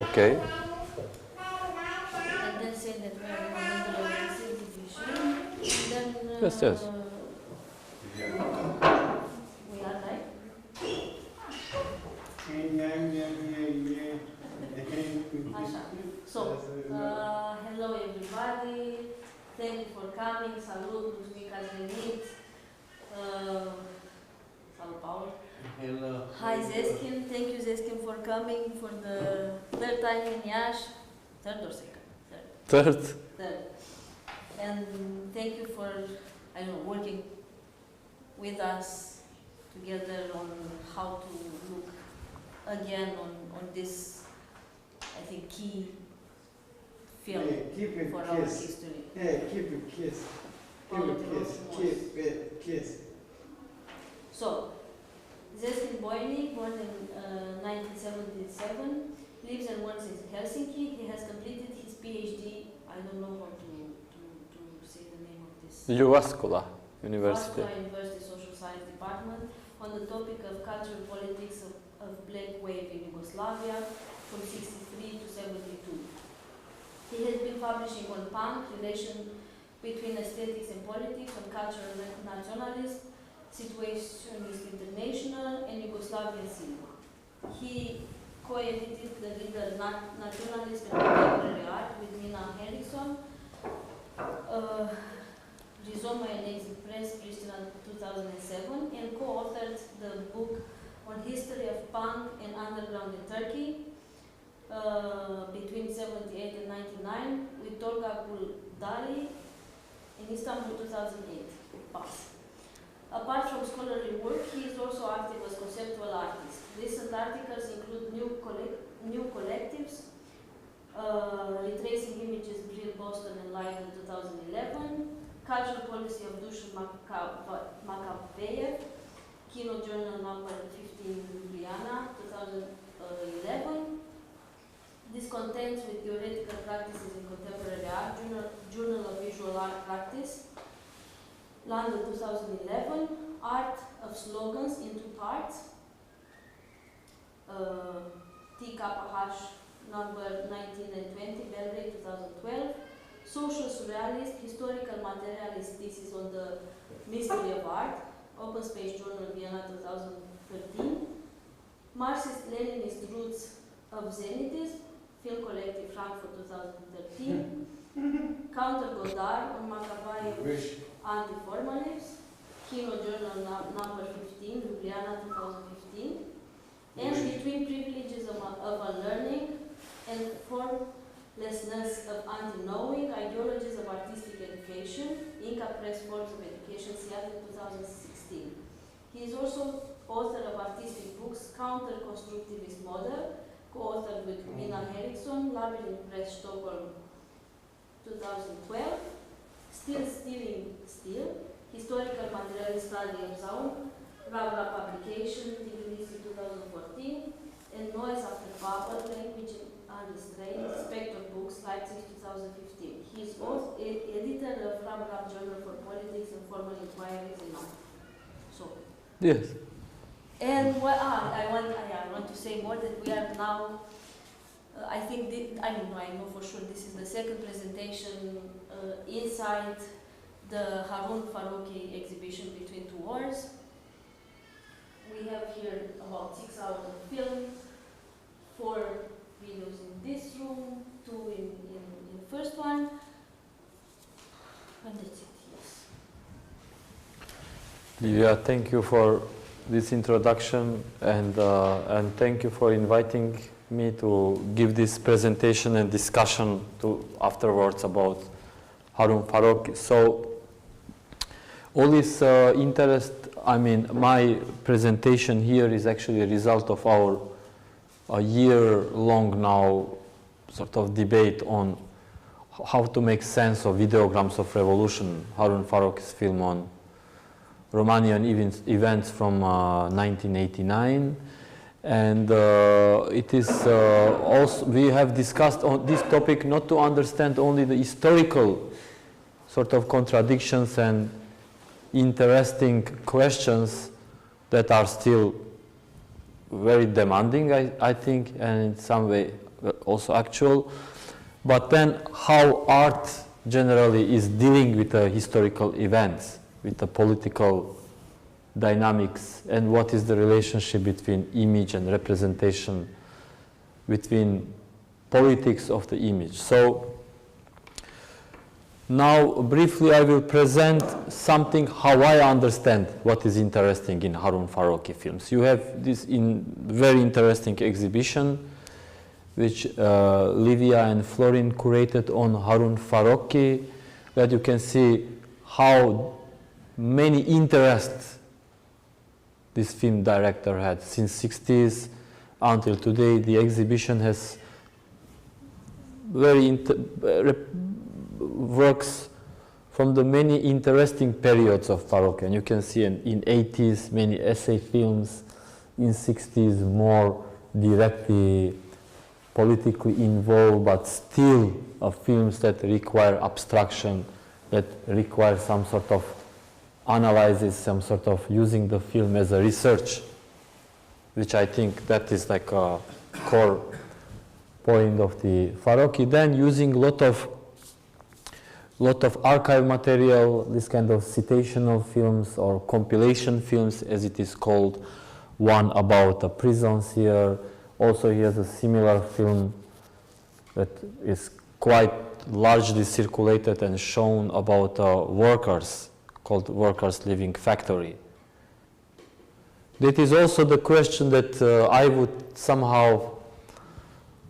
Okay. And then say that we are in the middle of this exhibition. Then Yes, yes. we are live. So, hello everybody. Thank you for coming. Salut, mulțumim că ați venit. Salut, Paul. Hello. Hi, Sezgin. Thank you, Sezgin, for coming for the third time in Iași. Third or second? Third. Third. And thank you for, I don't know, working with us together on how to look again on this, I think, key film for our history. Hey, keep it kiss. Keep it kiss. Keep it kiss. So, Sezgin Boynik, born in 1977, lives and works in Helsinki. He has completed his PhD, I don't know how to say the name of this. Jyväskylä University. Jyväskylä University Social Science Department on the topic of cultural politics of Black Wave in Yugoslavia from 63 to 72. He has been publishing on punk, relation between aesthetics and politics, on cultural nationalism, Situationist International, and Yugoslavian cinema. He co-edited the reader Nationalist and Contemporary Art with Nina Henriksson, Rizoma and Exit Press, Pristina 2007, and co-authored the book on history of punk and underground in Turkey between 78 and 99 with Tolga Guldari in Istanbul 2008. Pass. Apart from scholarly work, he is also active as conceptual artist. Recent articles include new collectives, retracing images Brill, Boston and Live in 2011, cultural policy of Dusan Makaveyev, Kino Journal number 15 Ljubljana 2011. This contains with theoretical practices in contemporary art, Journal of Visual Art Practice, London 2011, Art of Slogans in 2 parts, TKH number 19 and 20, Belgrade 2012, Social Surrealist, Historical Materialist Thesis on the Mystery of Art, Open Space Journal, Vienna 2013, Marxist Leninist Roots of Zenitism, Film Collective, Frankfurt 2013, Counter Godard on Makabayev Anti-Formalism, Kino Journal number 15, Ljubljana 2015, and Between Privileges of Unlearning and Formlessness of Anti-Knowing, Ideologies of Artistic Education, Inca Press Forms of Education, Seattle 2016. He is also author of artistic books, Counter-Constructivist Model, co-authored with Mina Henriksson, Labyrinth Press, Stockholm 2012, Still Stealing Steel, Historical Materialist Study of Sound, Rabra Publication, Tbilisi 2014, and Noise After Puppet, Language Unrestrained, Spectre Books, Leipzig 2015. He is both editor of Rabra Journal for Politics and Formal Inquiries in Art. So. Yes. And I want to say more that we are now, I think, I know for sure this is the second presentation inside the Harun Farocki exhibition Between Two Wars. We have here about 6 hours of film, 4 videos in this room, 2 in the first one, and that's it, yes. Livia, thank you for this introduction and thank you for inviting me to give this presentation and discussion afterwards about Harun Farocki. So all this interest, I mean, my presentation here is actually a result of our year-long now sort of debate on how to make sense of Videograms of Revolution, Harun Farocki's film on Romanian events from 1989. And it is also, we have discussed on this topic not to understand only the historical sort of contradictions and interesting questions that are still very demanding, I think, and in some way also actual. But then how art generally is dealing with the historical events, with the political dynamics, and what is the relationship between image and representation, between politics of the image. So now briefly I will present something how I understand what is interesting in Harun Farocki films. You have this very interesting exhibition which Livia and Florin curated on Harun Farocki, that you can see how many interests this film director had since 60s until today. The exhibition has works from the many interesting periods of Farocki, and you can see in 80s many essay films, in 60s more directly politically involved, but still films that require abstraction, that require some sort of analysis, some sort of using the film as a research, which I think that is like a core point of the Farocki. Then using lot of archive material, this kind of citational films or compilation films as it is called, one about the prisons here. Also he has a similar film that is quite largely circulated and shown about workers, called Workers Living Factory. That is also the question that I would somehow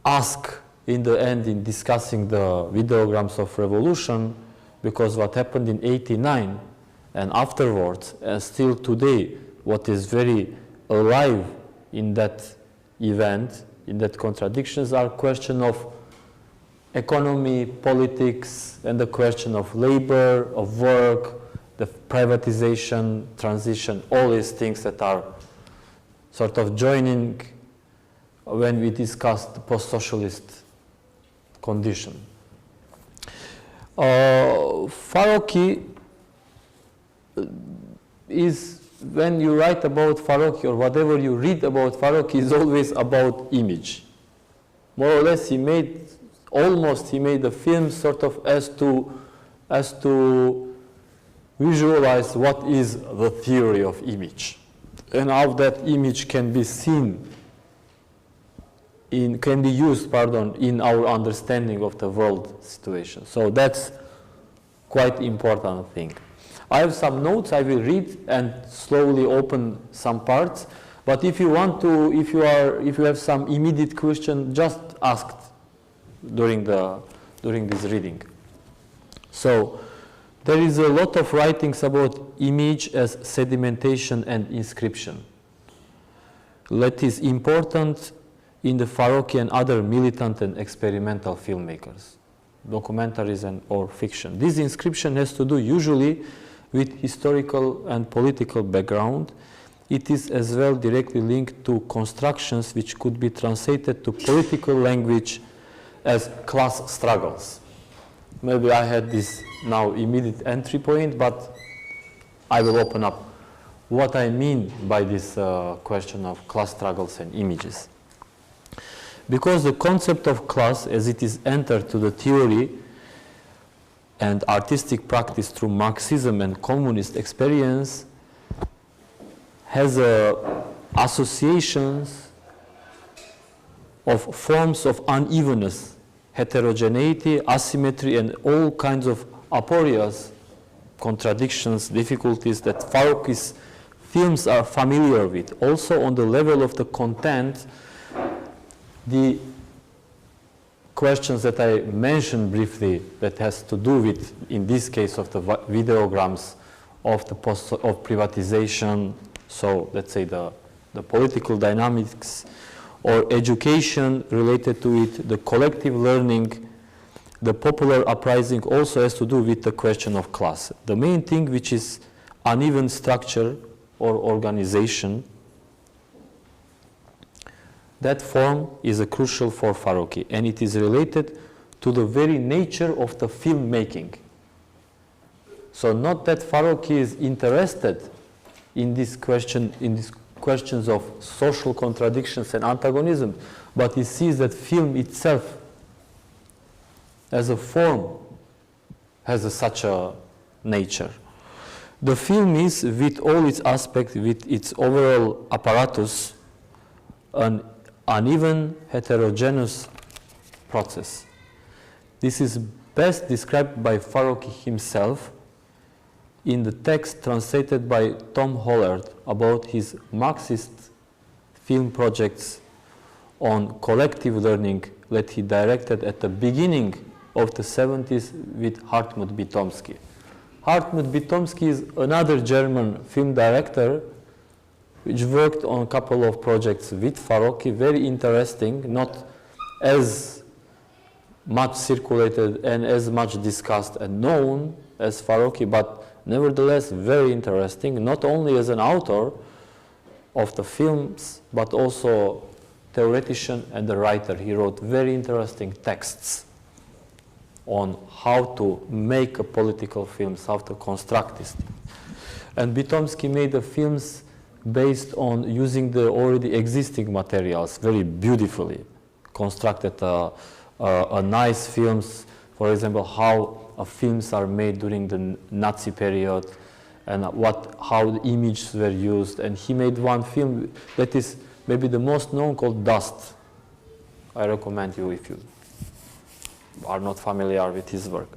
ask in the end in discussing the videograms of revolution, because what happened in '89 and afterwards, and still today, what is very alive in that event, in that contradictions, are question of economy, politics, and the question of labor, of work, the privatization, transition, all these things that are sort of joining when we discuss the post-socialist condition. Farocki is, when you write about Farocki or whatever you read about Farocki, is always about image. More or less he made the film sort of as to visualize what is the theory of image and how that image can be seen can be used in our understanding of the world situation. So that's quite important thing. I have some notes I will read and slowly open some parts, but if you want to, if you have some immediate question, just ask during this reading. So there is a lot of writings about image as sedimentation and inscription. That is important in the Farocki and other militant and experimental filmmakers, documentaries or fiction. This inscription has to do usually with historical and political background. It is as well directly linked to constructions which could be translated to political language as class struggles. Maybe I had this now immediate entry point, but I will open up what I mean by this question of class struggles and images. Because the concept of class, as it is entered to the theory and artistic practice through Marxism and communist experience, has associations of forms of unevenness, heterogeneity, asymmetry, and all kinds of aporias, contradictions, difficulties that Farocki's films are familiar with. Also on the level of the content, the questions that I mentioned briefly that has to do with, in this case, of the videograms of privatization, so let's say the political dynamics, or education related to it, the collective learning, the popular uprising also has to do with the question of class. The main thing which is uneven structure or organization, that form is crucial for Farocki, and it is related to the very nature of the filmmaking. So not that Farocki is interested in this question questions of social contradictions and antagonism, but he sees that film itself as a form has such a nature. The film is, with all its aspects, with its overall apparatus, an uneven, heterogeneous process. This is best described by Farocki himself in the text translated by Tom Hollard about his Marxist film projects on collective learning that he directed at the beginning of the 70s with Hartmut Bitomski. Hartmut Bitomski is another German film director which worked on a couple of projects with Farocki, very interesting, not as much circulated and as much discussed and known as Farocki, but nevertheless very interesting, not only as an author of the films, but also theoretician and a writer. He wrote very interesting texts on how to make a political films, how to construct this. And Bitomski made the films based on using the already existing materials very beautifully, constructed a nice films, for example, how films are made during the Nazi period and how the images were used. And he made one film that is maybe the most known, called Dust. I recommend you if you are not familiar with his work.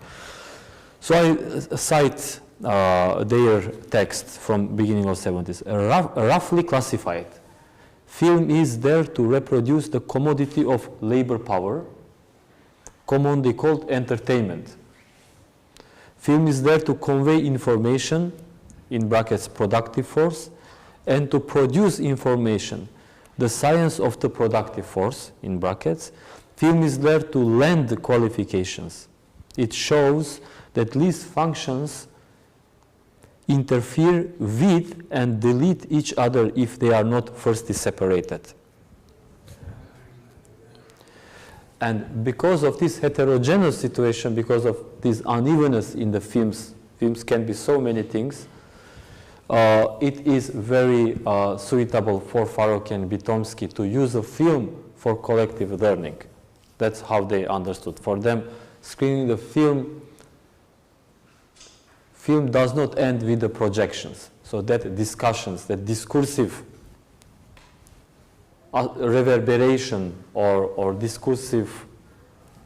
So I cite their text from beginning of 70s. Roughly classified, film is there to reproduce the commodity of labor power, commonly called entertainment. Film is there to convey information, in brackets productive force, and to produce information, the science of the productive force, in brackets. Film is there to lend qualifications. It shows that these functions interfere with and delete each other if they are not firstly separated. And because of this heterogeneous situation, because of this unevenness in the films can be so many things, it is very suitable for Farocki and Bitomski to use a film for collective learning. That's how they understood. For them, screening the film does not end with the projections. So that discussions, that discursive reverberation or discursive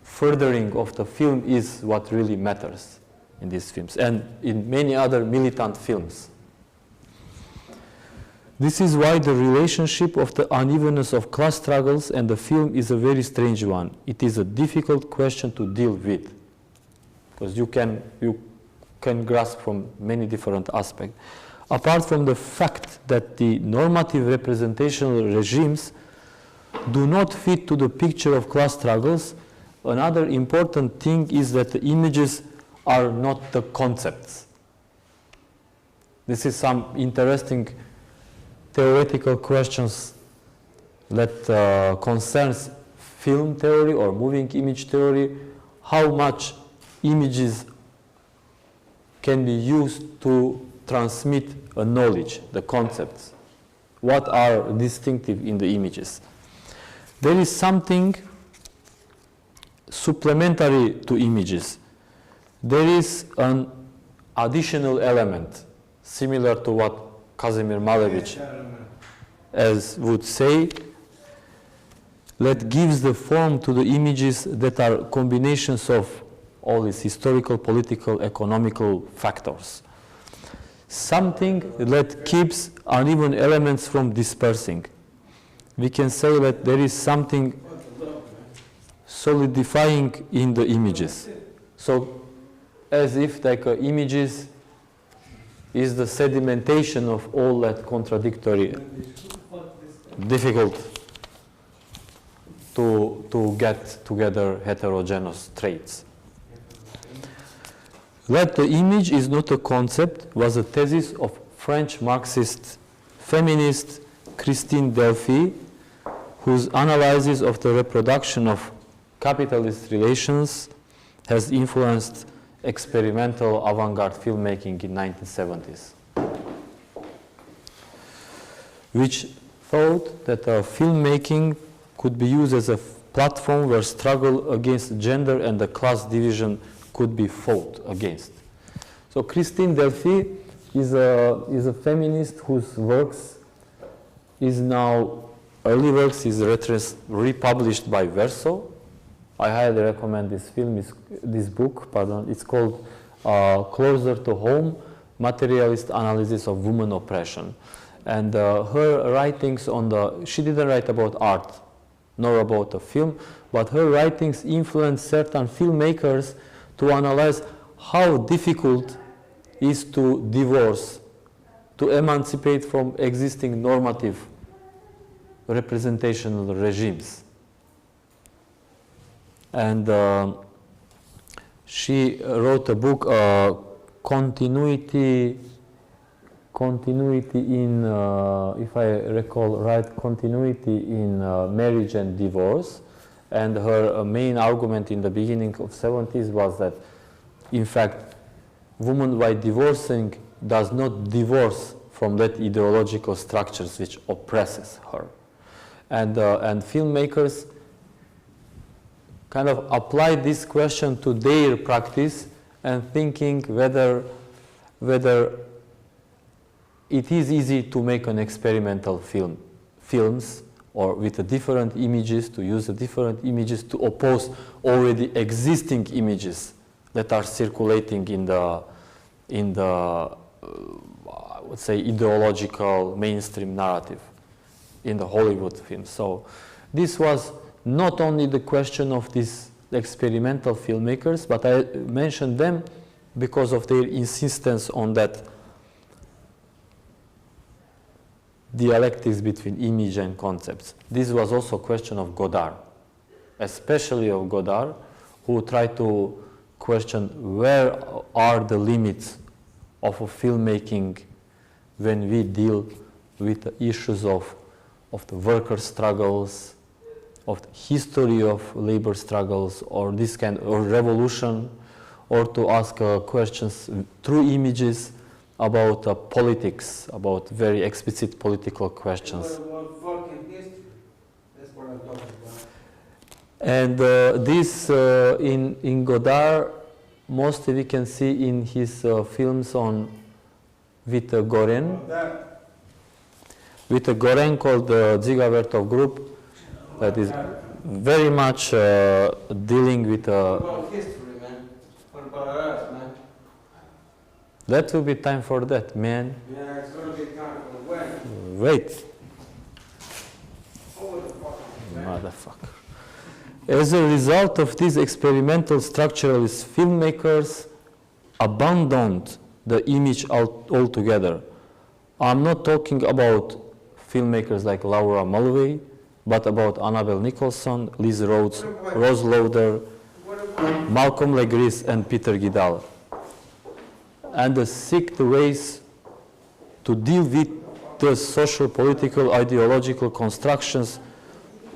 furthering of the film is what really matters in these films and in many other militant films. This is why the relationship of the unevenness of class struggles and the film is a very strange one. It is a difficult question to deal with because you can grasp from many different aspects. Apart from the fact that the normative representational regimes do not fit to the picture of class struggles, another important thing is that the images are not the concepts. This is some interesting theoretical questions that concerns film theory or moving image theory. How much images can be used to transmit a knowledge, the concepts? What are distinctive in the images? There is something supplementary to images. There is an additional element, similar to what Kazimir Malevich as would say, that gives the form to the images that are combinations of all these historical, political, economical factors. Something that keeps uneven elements from dispersing. We can say that there is something solidifying in the images. So as if like images is the sedimentation of all that contradictory, difficult to get together heterogeneous traits. That the image is not a concept was a thesis of French Marxist feminist Christine Delphi, whose analysis of the reproduction of capitalist relations has influenced experimental avant-garde filmmaking in 1970s. which thought that filmmaking could be used as a platform where struggle against gender and the class division could be fought against. So Christine Delphi is a feminist whose works is now, early works is republished by Verso. I highly recommend this book, it's called Closer to Home, Materialist Analysis of Woman Oppression. And her writings she didn't write about art, nor about a film, but her writings influenced certain filmmakers to analyze how difficult is to divorce, to emancipate from existing normative representational regimes. And she wrote a book, Continuity in, if I recall right, Continuity in Marriage and Divorce. And her main argument in the beginning of 70s was that, in fact, woman by divorcing does not divorce from that ideological structures which oppresses her. And filmmakers kind of applied this question to their practice and thinking whether it is easy to make an experimental films or with different images, to use different images to oppose already existing images that are circulating in the I would say ideological mainstream narrative in the Hollywood film. So this was not only the question of these experimental filmmakers, but I mentioned them because of their insistence on that dialectics between image and concepts. This was also a question of Godard, especially of Godard, who tried to question where are the limits of a filmmaking when we deal with the issues of the worker struggles, of the history of labor struggles, or this kind of revolution, or to ask questions through images about politics, about very explicit political questions. That's what I'm talking about. And this in Godard, mostly we can see in his films on with Goren. With a Goren called the Dziga Group, that is very much dealing with What about history, man? What about us, man? That will be time for that, man. Yeah, it's gonna be time for when? Wait. Oh, the fuck, man. Motherfucker. As a result of these experimental structuralist filmmakers abandoned the image altogether. I'm not talking about filmmakers like Laura Mulvey, but about Annabelle Nicholson, Liz Rhodes, Rose Lauder, Malcolm Legris, and Peter Guidal. And seek the ways to deal with the social, political, ideological constructions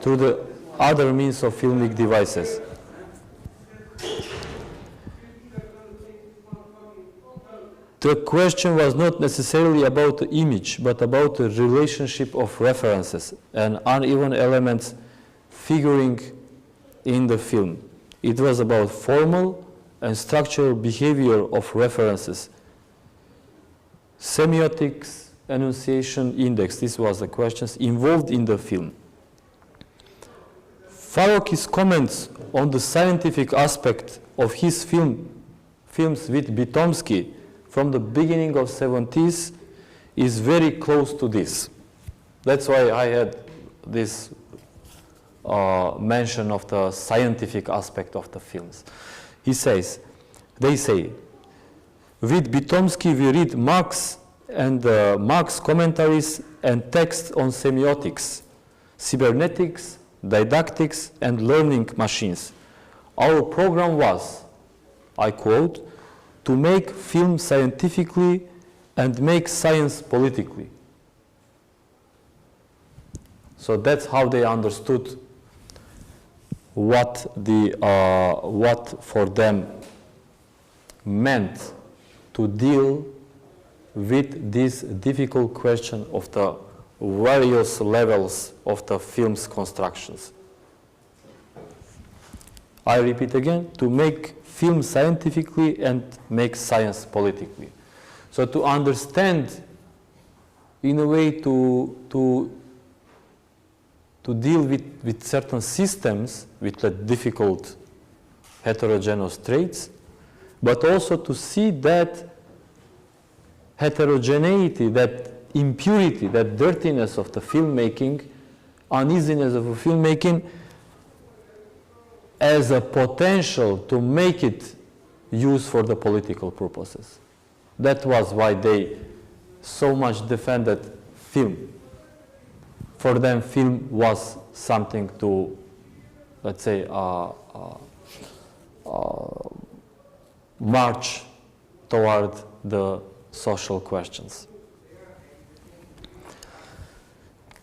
through the other means of filmic devices. The question was not necessarily about the image, but about the relationship of references and uneven elements figuring in the film. It was about formal and structural behavior of references. Semiotics, enunciation, index, this was the questions involved in the film. Farocki's comments on the scientific aspect of his films with Bytomsky from the beginning of 70s is very close to this. That's why I had this mention of the scientific aspect of the films. He says, they say, with Bytomsky we read Marx and Marx commentaries and texts on semiotics, cybernetics, didactics, and learning machines. Our program was, I quote, to make film scientifically and make science politically. So that's how they understood what for them meant to deal with this difficult question of the various levels of the film's constructions. I repeat again, to make film scientifically and make science politically. So to understand, in a way, to deal with certain systems, with the difficult heterogeneous traits, but also to see that heterogeneity, that impurity, that dirtiness of the filmmaking, uneasiness of the filmmaking, as a potential to make it used for the political purposes. That was why they so much defended film. For them, film was something to, let's say, march toward the social questions.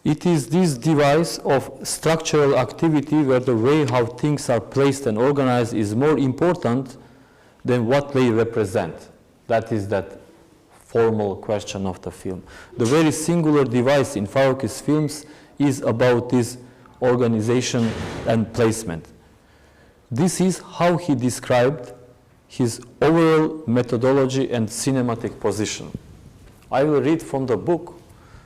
It is this device of structural activity where the way how things are placed and organized is more important than what they represent. That is that formal question of the film. The very singular device in Farocki's films is about this organization and placement. This is how he described his overall methodology and cinematic position. I will read from the book,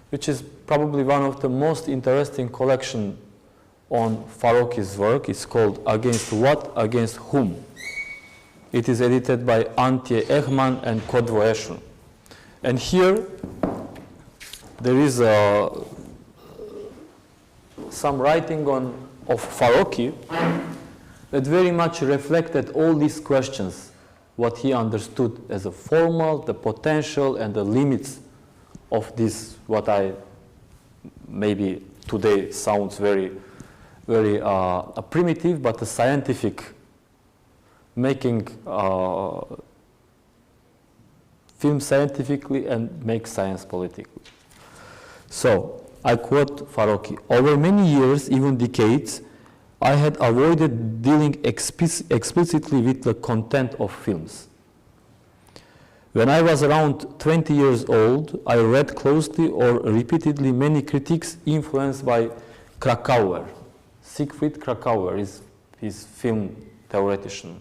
which is probably one of the most interesting collection on Farocki's work. It's called Against What, Against Whom. It is edited by Ante Ehman and Kodvoescu. And here there is some writing of Farocki that very much reflected all these questions, what he understood as a formal, the potential, and the limits of this, what I maybe today sounds very, very primitive, but a scientific, making film scientifically and make science politically. So, I quote Farocki, "Over many years, even decades, I had avoided dealing explicitly with the content of films. When I was around 20 years old, I read closely or repeatedly many critiques influenced by Krakauer. Siegfried Krakauer is his film theoretician,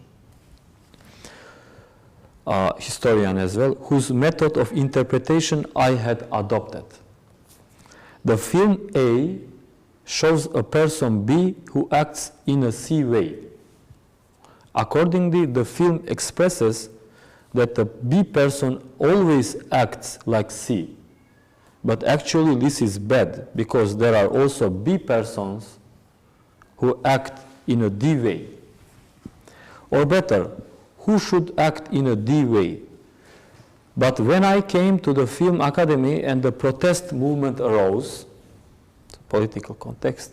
historian as well, whose method of interpretation I had adopted. The film A shows a person B who acts in a C way. Accordingly, the film expresses that the B person always acts like C. But actually this is bad, because there are also B persons who act in a D way. Or better, who should act in a D way? But when I came to the Film Academy and the protest movement arose, political context,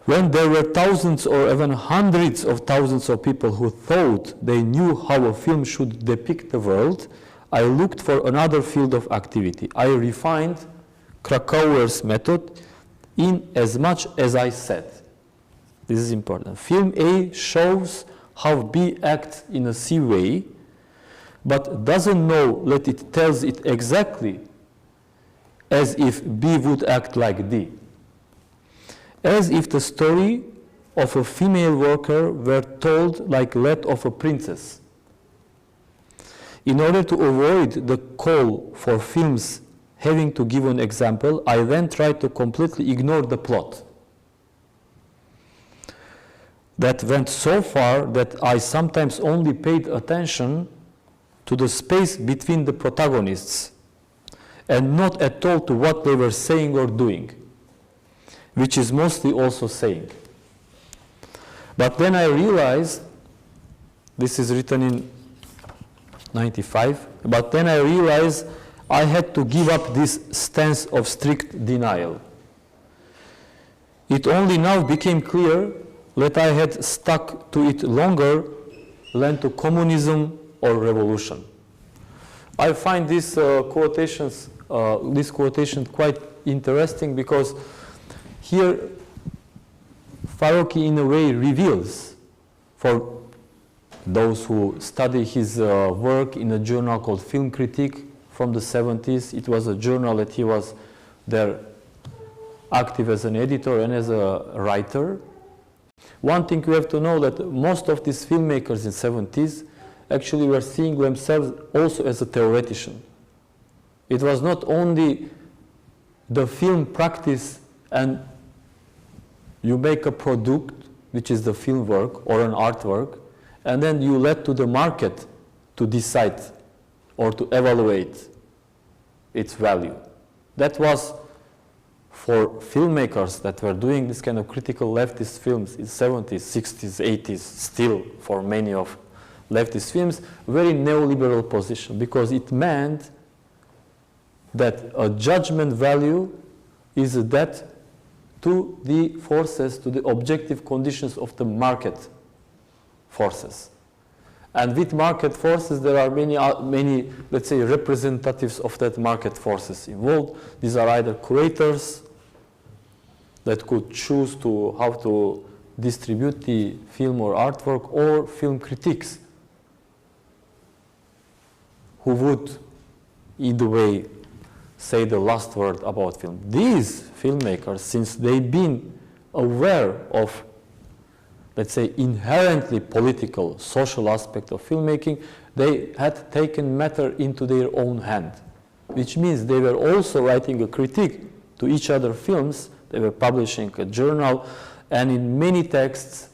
when there were thousands or even hundreds of thousands of people who thought they knew how a film should depict the world, I looked for another field of activity. I refined Krakauer's method in as much as I said. This is important. Film A shows how B acts in a C way, but doesn't know that it tells it exactly as if B would act like D. As if the story of a female worker were told like that of a princess. In order to avoid the call for films having to give an example, I then tried to completely ignore the plot. That went so far that I sometimes only paid attention to the space between the protagonists and not at all to what they were saying or doing, which is mostly also saying. But then I realized, this is written in 95, but then I realized I had to give up this stance of strict denial. It only now became clear that I had stuck to it longer than to communism or revolution. I find these quotations quite interesting, because here Farocki in a way reveals, for those who study his work in a journal called Film Critique from the 70s, it was a journal that he was they're active as an editor and as a writer. One thing you have to know that most of these filmmakers in 70s actually were seeing themselves also as a theoretician. It was not only the film practice and you make a product, which is the film work or an artwork, and then you let to the market to decide or to evaluate its value. That was for filmmakers that were doing this kind of critical leftist films in 70s, 60s, 80s, still for many of leftist films, very neoliberal position, because it meant that a judgment value is a debt to the forces, to the objective conditions of the market forces. And with market forces, there are many, let's say, representatives of that market forces involved. These are either curators that could choose to how to distribute the film or artwork, or film critics who would, in the way, say the last word about film. These filmmakers, since they've been aware of, let's say, inherently political, social aspect of filmmaking, they had taken matter into their own hand, which means they were also writing a critique to each other films. They were publishing a journal, and in many texts,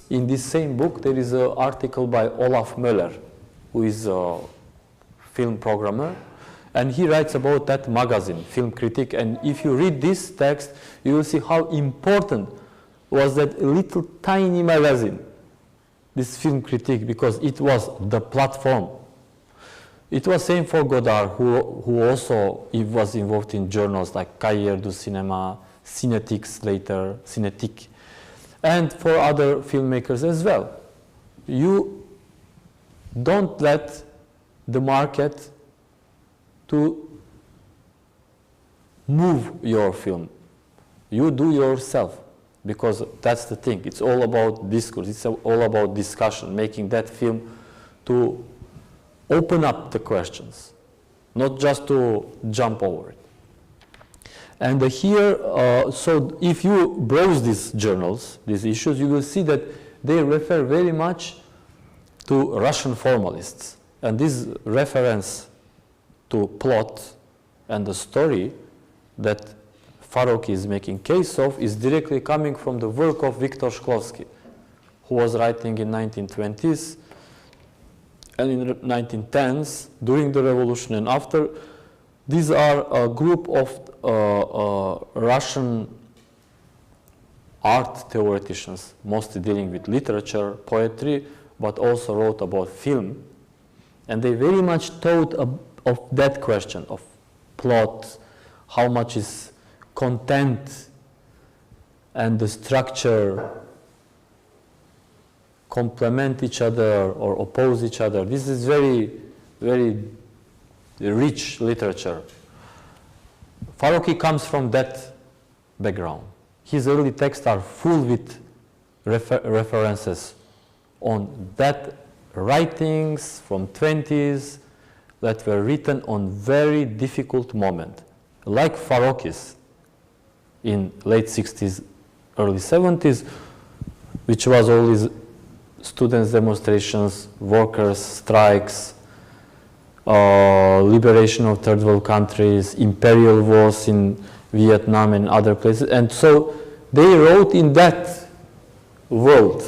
in this same book, there is an article by Olaf Möller, who is a film programmer, and he writes about that magazine, Film Critic, and if you read this text, you will see how important was that little tiny magazine, this Film Critic, because it was the platform. It was same for Godard, who also was involved in journals like Cahiers du Cinéma, Cinétiques later, Cinétique, and for other filmmakers as well. You don't let the market to move your film. You do yourself, because that's the thing. It's all about discourse. It's all about discussion, making that film to open up the questions, not just to jump over it. And here, so if you browse these journals, these issues, you will see that they refer very much to Russian formalists. And this reference to plot and the story that Farocki is making case of is directly coming from the work of Viktor Shklovsky, who was writing in 1920s and in the 1910s, during the revolution and after. These are a group of Russian art theoreticians, mostly dealing with literature, poetry, but also wrote about film. And they very much thought of that question of plot, how much is content and the structure complement each other or oppose each other. This is very, very rich literature. Farocki comes from that background. His early texts are full with references on that writings from 20s that were written on very difficult moment, like Farocki's in late 60s, early 70s, which was all these students' demonstrations, workers' strikes, liberation of third world countries, imperial wars in Vietnam and other places. And so they wrote in that world.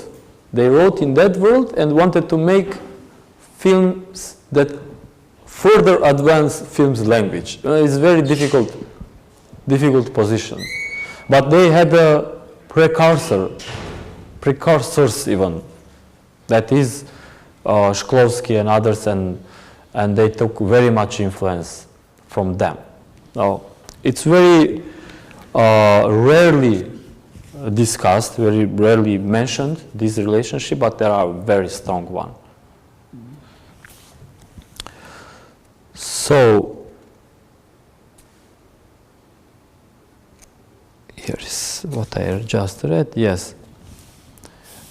They wrote in that world and wanted to make films that further advance film's language. It's a very difficult position. But they had a precursors even, that is Shklovsky and others, and they took very much influence from them. Now, it's very rarely discussed, very rarely mentioned, this relationship, but there are a very strong one. So, here is what I just read, yes.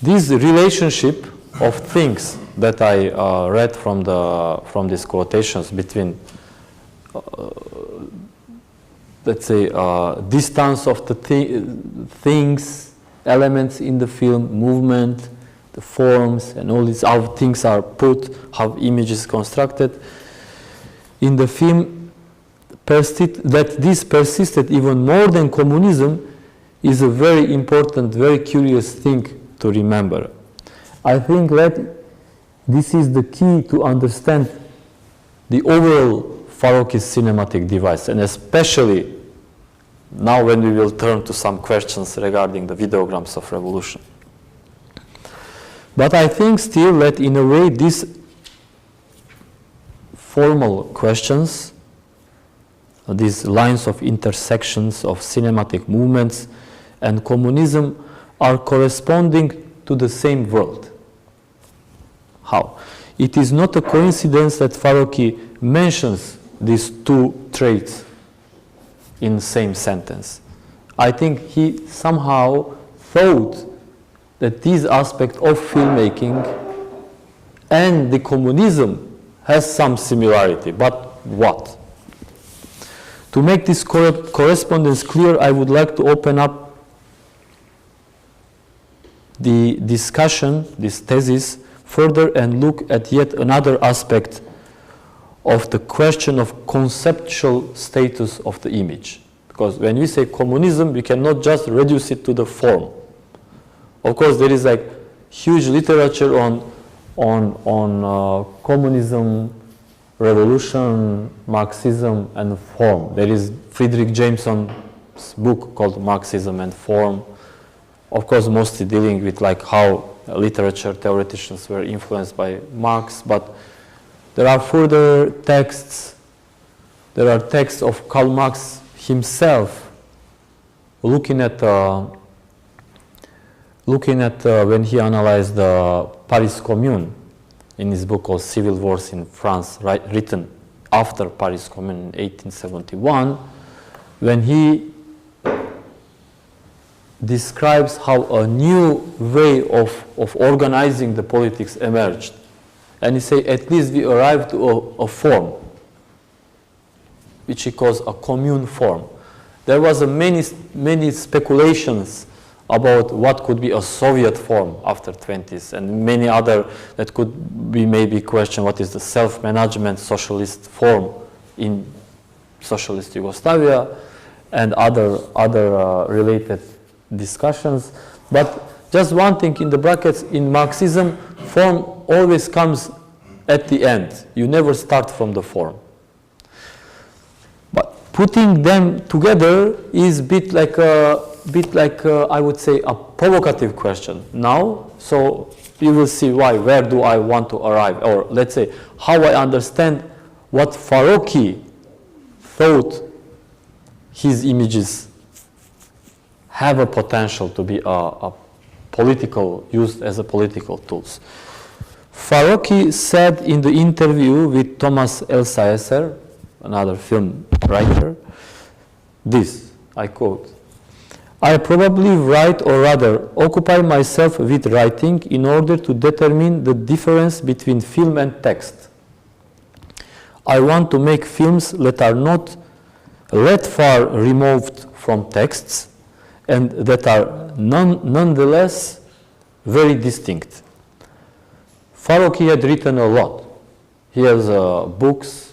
This relationship of things that I read from these quotations between let's say, distance of the things, elements in the film, movement, the forms, and all these, how things are put, how images constructed. In the film, that this persisted even more than communism is a very important, very curious thing to remember. I think that this is the key to understand the overall Farocki's cinematic device, and especially now when we will turn to some questions regarding the videograms of revolution. But I think still that in a way these formal questions, these lines of intersections of cinematic movements and communism are corresponding to the same world. How? It is not a coincidence that Farocki mentions these two traits in the same sentence. I think he somehow thought that this aspect of filmmaking and the communism has some similarity, but what? To make this correspondence clear, I would like to open up the discussion, this thesis, further and look at yet another aspect of the question of conceptual status of the image. Because when we say communism, we cannot just reduce it to the form. Of course, there is like huge literature on communism, revolution, Marxism, and form. There is Friedrich Jameson's book called Marxism and Form. Of course, mostly dealing with like how literature theoreticians were influenced by Marx, but there are further texts. There are texts of Karl Marx himself looking at when he analyzed the Paris Commune in his book called Civil Wars in France, written after Paris Commune in 1871, when he describes how a new way of organizing the politics emerged. And he says, at least we arrived to a form, which he calls a commune form. There was many speculations about what could be a Soviet form after 20s, and many other that could be maybe question what is the self-management socialist form in socialist Yugoslavia, and other related discussions. But just one thing in the brackets, in Marxism, form always comes at the end. You never start from the form. But putting them together is a bit like I would say a provocative question now. So you will see why. Where do I want to arrive? Or let's say how I understand what Farocki thought his images have a potential to be a political, used as a political tools. Farocki said in the interview with Thomas Elsaesser, another film writer, this, I quote, "I probably write, or rather occupy myself with writing in order to determine the difference between film and text. I want to make films that are not that far removed from texts and that are nonetheless very distinct." Farocki had written a lot. He has books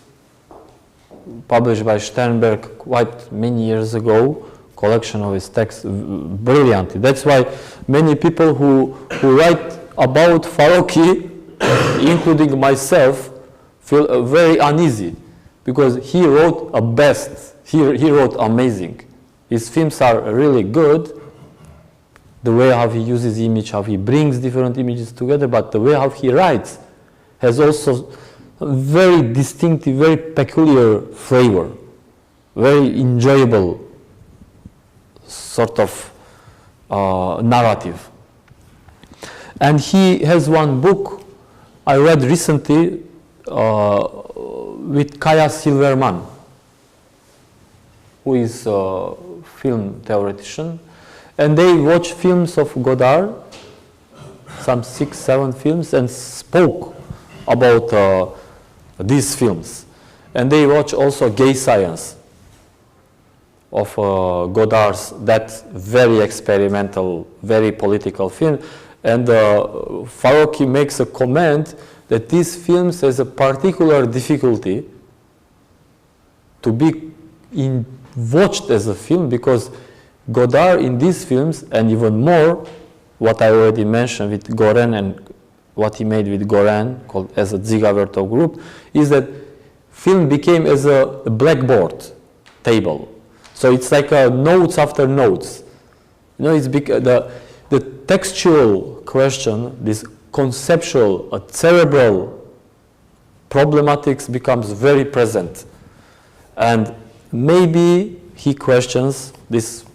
published by Sternberg quite many years ago, collection of his texts, brilliantly. That's why many people who write about Farocki, including myself, feel very uneasy, because he wrote a best, he wrote amazing. His films are really good, the way how he uses image, how he brings different images together, but the way how he writes has also a very distinctive, very peculiar flavor, very enjoyable sort of narrative. And he has one book I read recently with Kaya Silverman, who is a film theoretician, and they watched films of Godard, some 6, 7 films, and spoke about these films. And they watch also Gay Science Godard's, that very experimental, very political film. And Farocki makes a comment that these films has a particular difficulty to be watched as a film, because Godard in these films, and even more, what I already mentioned with Goren and what he made with Goren, called as a Zigavertov group, is that film became as a blackboard table. So it's like notes after notes. You know, it's the textual question, this conceptual, cerebral problematics becomes very present. And maybe he questions this,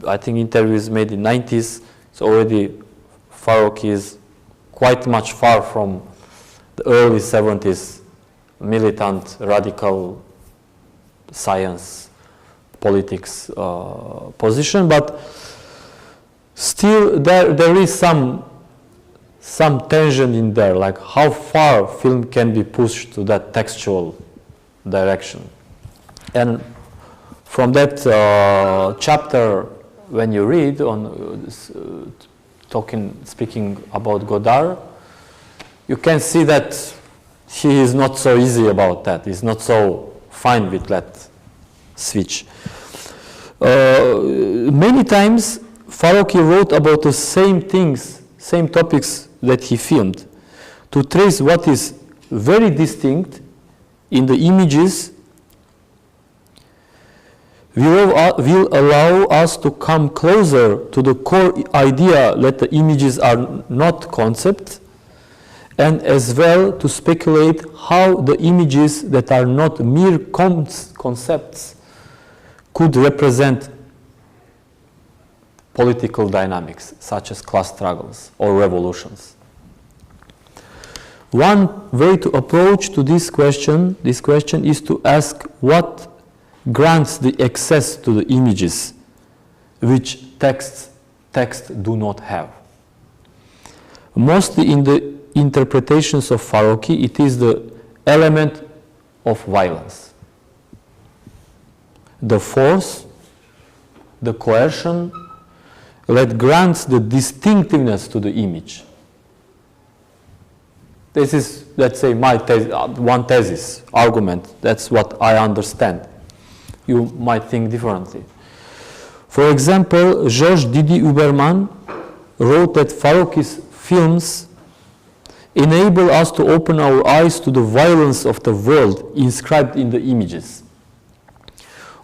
I think interview is made in the 90s, so already Farocki is quite much far from the early 70s militant, radical science, politics position, but still there is some tension in there, like how far film can be pushed to that textual direction. And from that chapter, when you read on speaking about Godard, you can see that he is not so easy about that. He's not so fine with that switch. Many times, Farocki wrote about the same things, same topics that he filmed, to trace what is very distinct in the images will allow us to come closer to the core idea that the images are not concepts, and as well to speculate how the images that are not mere concepts could represent political dynamics, such as class struggles or revolutions. One way to approach to this question is to ask what grants the access to the images which texts do not have. Mostly in the interpretations of Farocki, it is the element of violence, the force, the coercion that grants the distinctiveness to the image. This is, let's say, my one thesis, argument. That's what I understand. You might think differently. For example, Georges Didi Huberman wrote that Farocki's films enable us to open our eyes to the violence of the world inscribed in the images.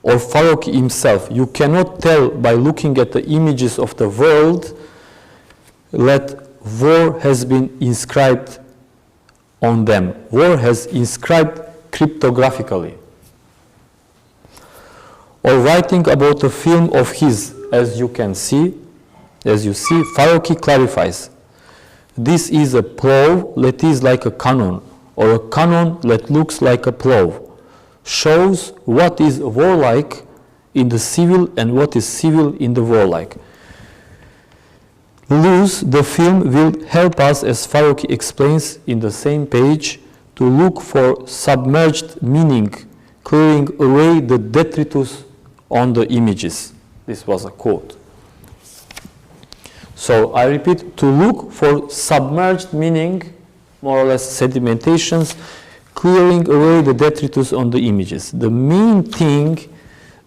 Or Farocki himself, you cannot tell by looking at the images of the world that war has been inscribed on them. War has inscribed cryptographically. Or writing about a film of his, as you see, Farocki clarifies, this is a plough that is like a cannon, or a cannon that looks like a plough, shows what is warlike in the civil and what is civil in the warlike. Luz, the film, will help us, as Farocki explains in the same page, to look for submerged meaning, clearing away the detritus on the images. This was a quote. So I repeat, to look for submerged meaning, more or less sedimentations, clearing away the detritus on the images. The main thing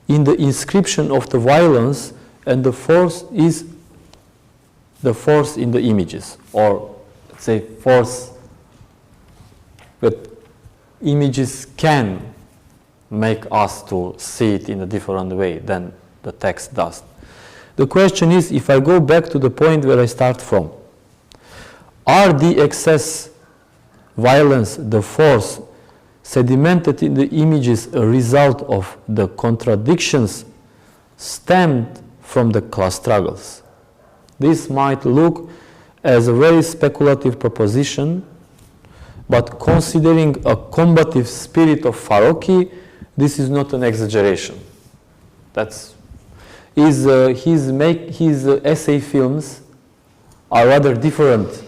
in the inscription of the violence and the force is the force in the images, or let's say force that images can make us to see it in a different way than the text does. The question is, if I go back to the point where I start from, are the excess violence, the force sedimented in the images a result of the contradictions stemmed from the class struggles? This might look as a very speculative proposition, but considering a combative spirit of Farocki, this is not an exaggeration. That's his essay films are rather different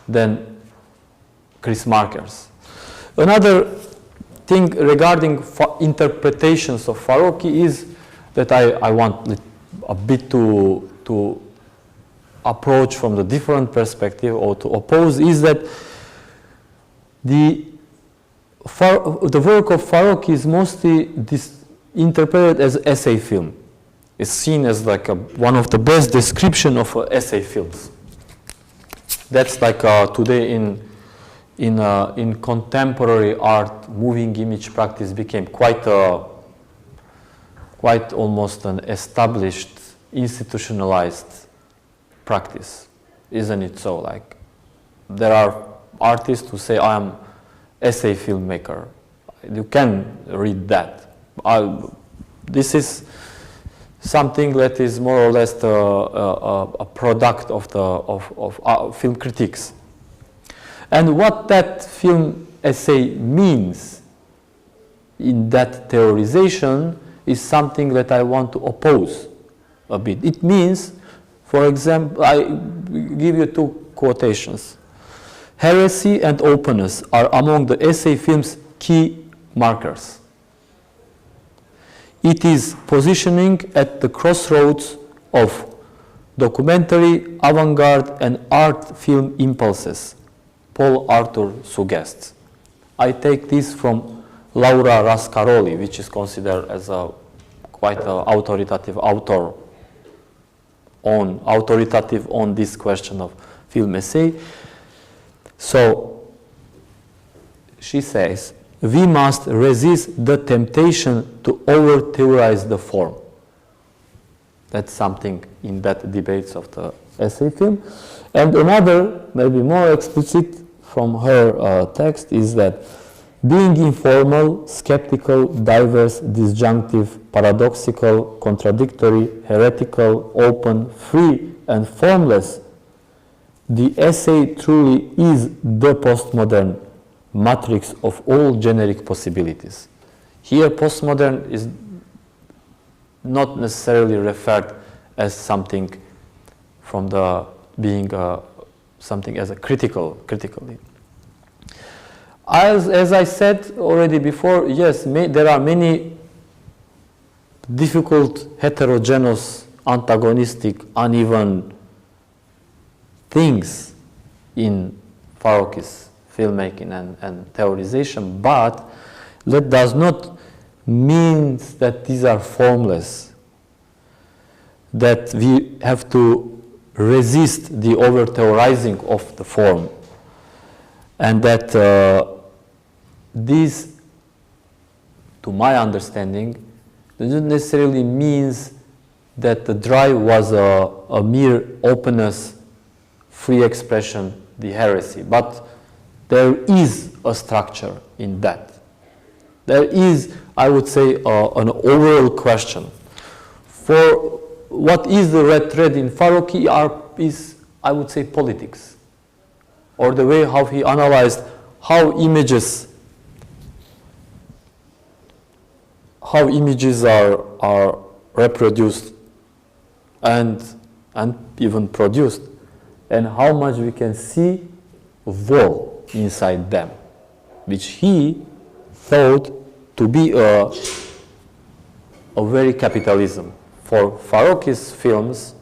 than Chris Marker's. Another thing regarding interpretations of Farocki is that I want a bit to approach from the different perspective or to oppose is that the work of Farocki is mostly interpreted as essay film. It's seen as like one of the best description of essay films. That's like today in contemporary art, moving image practice became quite almost an established, institutionalized practice, isn't it so? Like there are artists who say, I am essay filmmaker. You can read that. This is something that is more or less a product of film critiques. And what that film essay means in that theorization is something that I want to oppose a bit. It means, for example, I give you two quotations. Heresy and openness are among the essay film's key markers. It is positioning at the crossroads of documentary, avant-garde, and art film impulses, Paul Arthur suggests. I take this from Laura Rascaroli, which is considered as a quite an authoritative author on this question of film essay. So she says, we must resist the temptation to over-theorize the form. That's something in that debates of the essay film. And another, maybe more explicit from her text is that being informal, skeptical, diverse, disjunctive, paradoxical, contradictory, heretical, open, free, and formless, the essay truly is the postmodern matrix of all generic possibilities. Here, postmodern is not necessarily referred as something from the being something as a critically. As I said already before, yes, there are many difficult, heterogeneous, antagonistic, uneven things in Farocki's filmmaking and theorization, but that does not mean that these are formless, that we have to resist the over-theorizing of the form, and that this, to my understanding, doesn't necessarily means that the drive was a mere openness, free expression, the heresy, but there is a structure in that. There is, I would say, an overall question. For what is the red thread in Farocki is, I would say, politics, or the way how he analyzed how images are reproduced and even produced, and how much we can see war inside them, which he thought to be a very capitalism. For Farocki's films,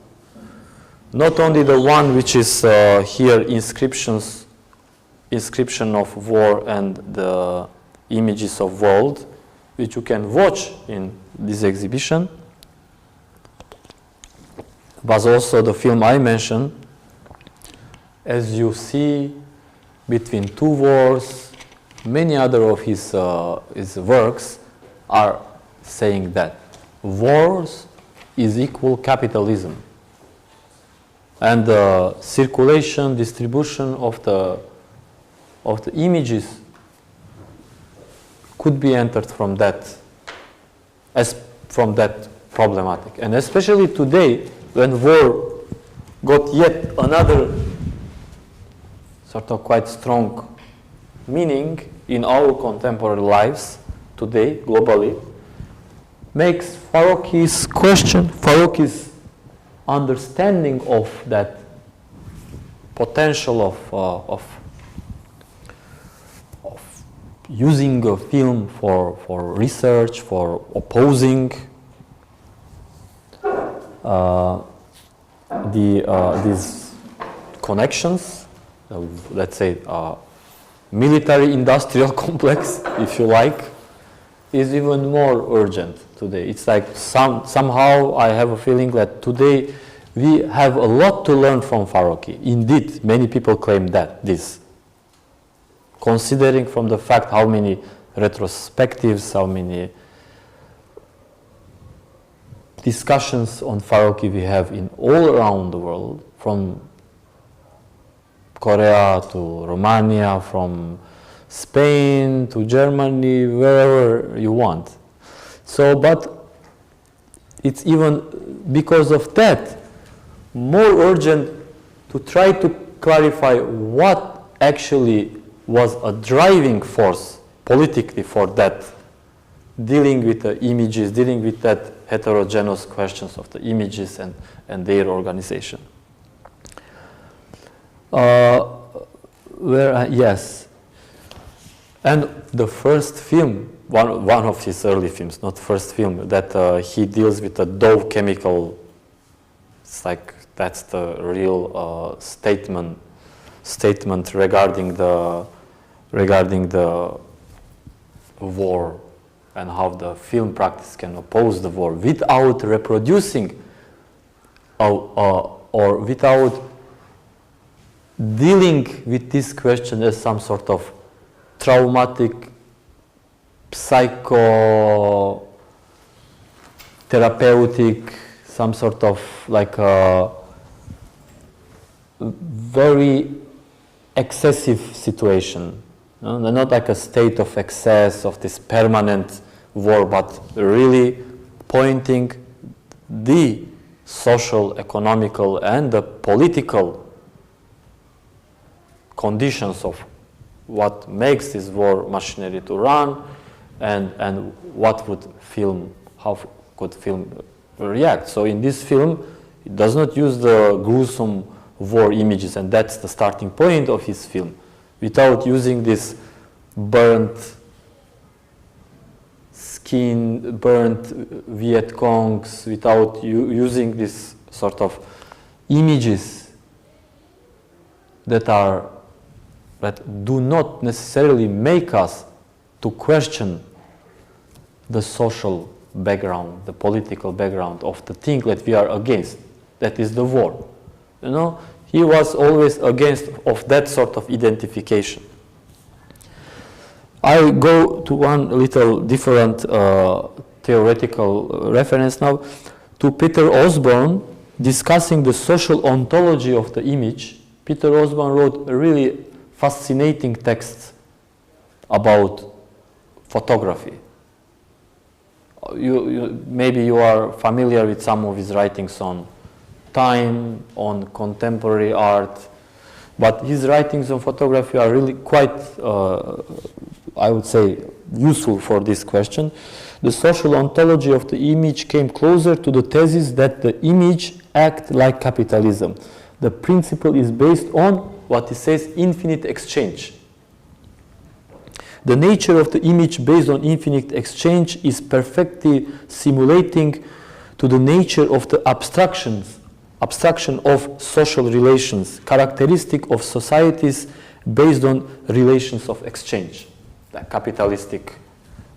not only the one which is here, inscription of war and the images of world, which you can watch in this exhibition, but also the film I mentioned. As you see, between two wars, many other of his works are saying that wars is equal capitalism, and the circulation, distribution of the images could be entered from that problematic. And especially today, when war got yet another sort of quite strong meaning in our contemporary lives today, globally, makes Farocki's understanding of that potential of using a film for research, for opposing these connections, let's say military-industrial complex, if you like, is even more urgent today. It's like somehow I have a feeling that today we have a lot to learn from Farocki. Indeed, many people claim this. Considering from the fact how many retrospectives, how many discussions on Farocki we have in all around the world, from Korea to Romania, from Spain to Germany, wherever you want. So, but it's even because of that more urgent to try to clarify what actually was a driving force politically for that, dealing with the images, dealing with that heterogeneous questions of the images and their organization. Yes. And the first film, one of his early films, not first film, that he deals with the Dove chemical, it's like that's the real statement regarding the war and how the film practice can oppose the war without reproducing or without dealing with this question as some sort of traumatic psychotherapeutic, some sort of like a very excessive situation. Not like a state of excess of this permanent war, but really pointing the social, economical, and the political conditions of what makes this war machinery to run, and what would film, how could film react. So in this film, it does not use the gruesome war images, and that's the starting point of his film, without using this burnt skin, burnt Viet Congs, without using this sort of images that do not necessarily make us to question the social background, the political background of the thing that we are against, that is the war. You know, he was always against of that sort of identification. I go to one little different theoretical reference now, to Peter Osborne discussing the social ontology of the image. Peter Osborne wrote a really fascinating text about photography. Maybe you are familiar with some of his writings on time, on contemporary art, but his writings on photography are really quite, I would say, useful for this question. The social ontology of the image came closer to the thesis that the image acts like capitalism. The principle is based on what he says, infinite exchange. The nature of the image based on infinite exchange is perfectly simulating to the nature of the abstraction of social relations, characteristic of societies based on relations of exchange. The capitalistic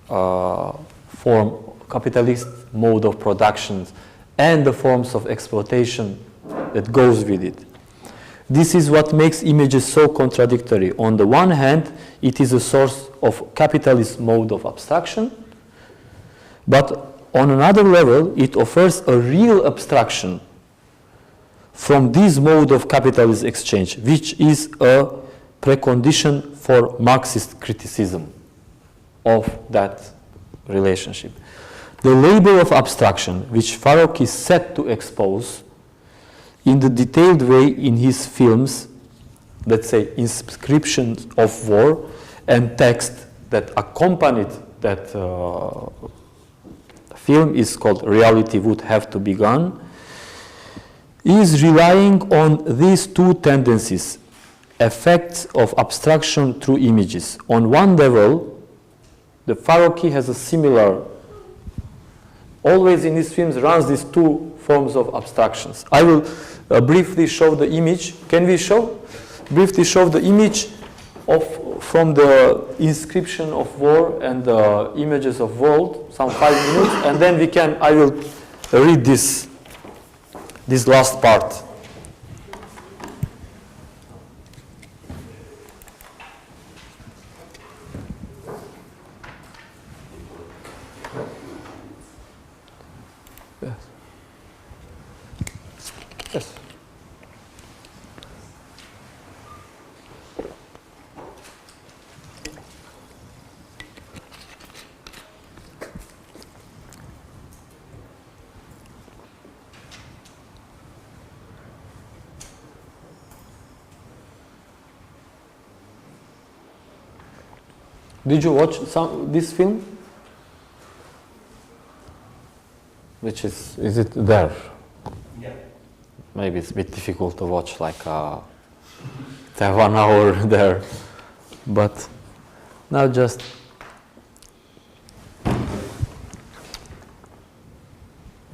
form, capitalist mode of production, and the forms of exploitation that goes with it. This is what makes images so contradictory. On the one hand, it is a source of capitalist mode of abstraction, but on another level, it offers a real abstraction from this mode of capitalist exchange, which is a precondition for Marxist criticism of that relationship. The labor of abstraction, which Farocki is set to expose in the detailed way in his films, let's say inscriptions of war, and text that accompanied that film is called Reality Would Have to Be Gone, is relying on these two tendencies, effects of abstraction through images. On one level, the Farocki has a similar, always in his films runs these two forms of abstractions. I will briefly show the image. Can we briefly show the image from the inscription of war and the images of world, some 5 minutes, and then I will read this last part. Yes. Did you watch this film? Which is it there? Yeah. Maybe it's a bit difficult to watch, like to have 1 hour there. But now just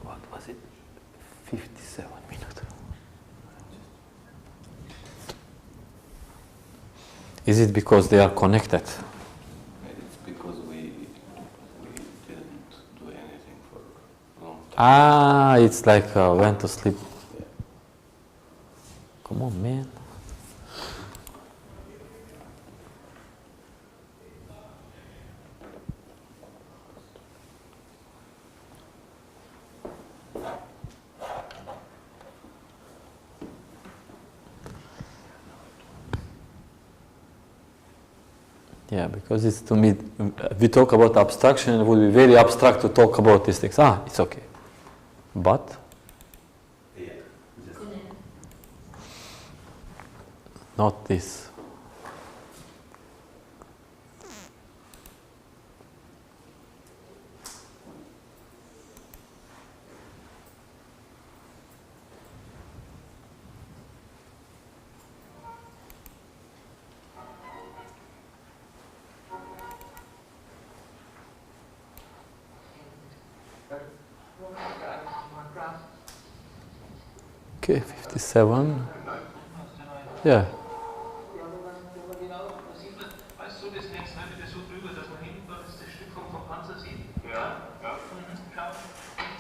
what was it? 57 minutes. Is it because they are connected? It's because we didn't do anything for a long time. Ah, it's like went to sleep. Come on, man. Yeah, because it's, to me, we talk about abstraction, it would be very abstract to talk about these things. Ah, it's okay. But not this. Okay, 57. Yeah. Weißt du, das nächste Mal bitte so drüber, dass man hinten das Stück vom Panzer sieht? Ja, ja. Schau,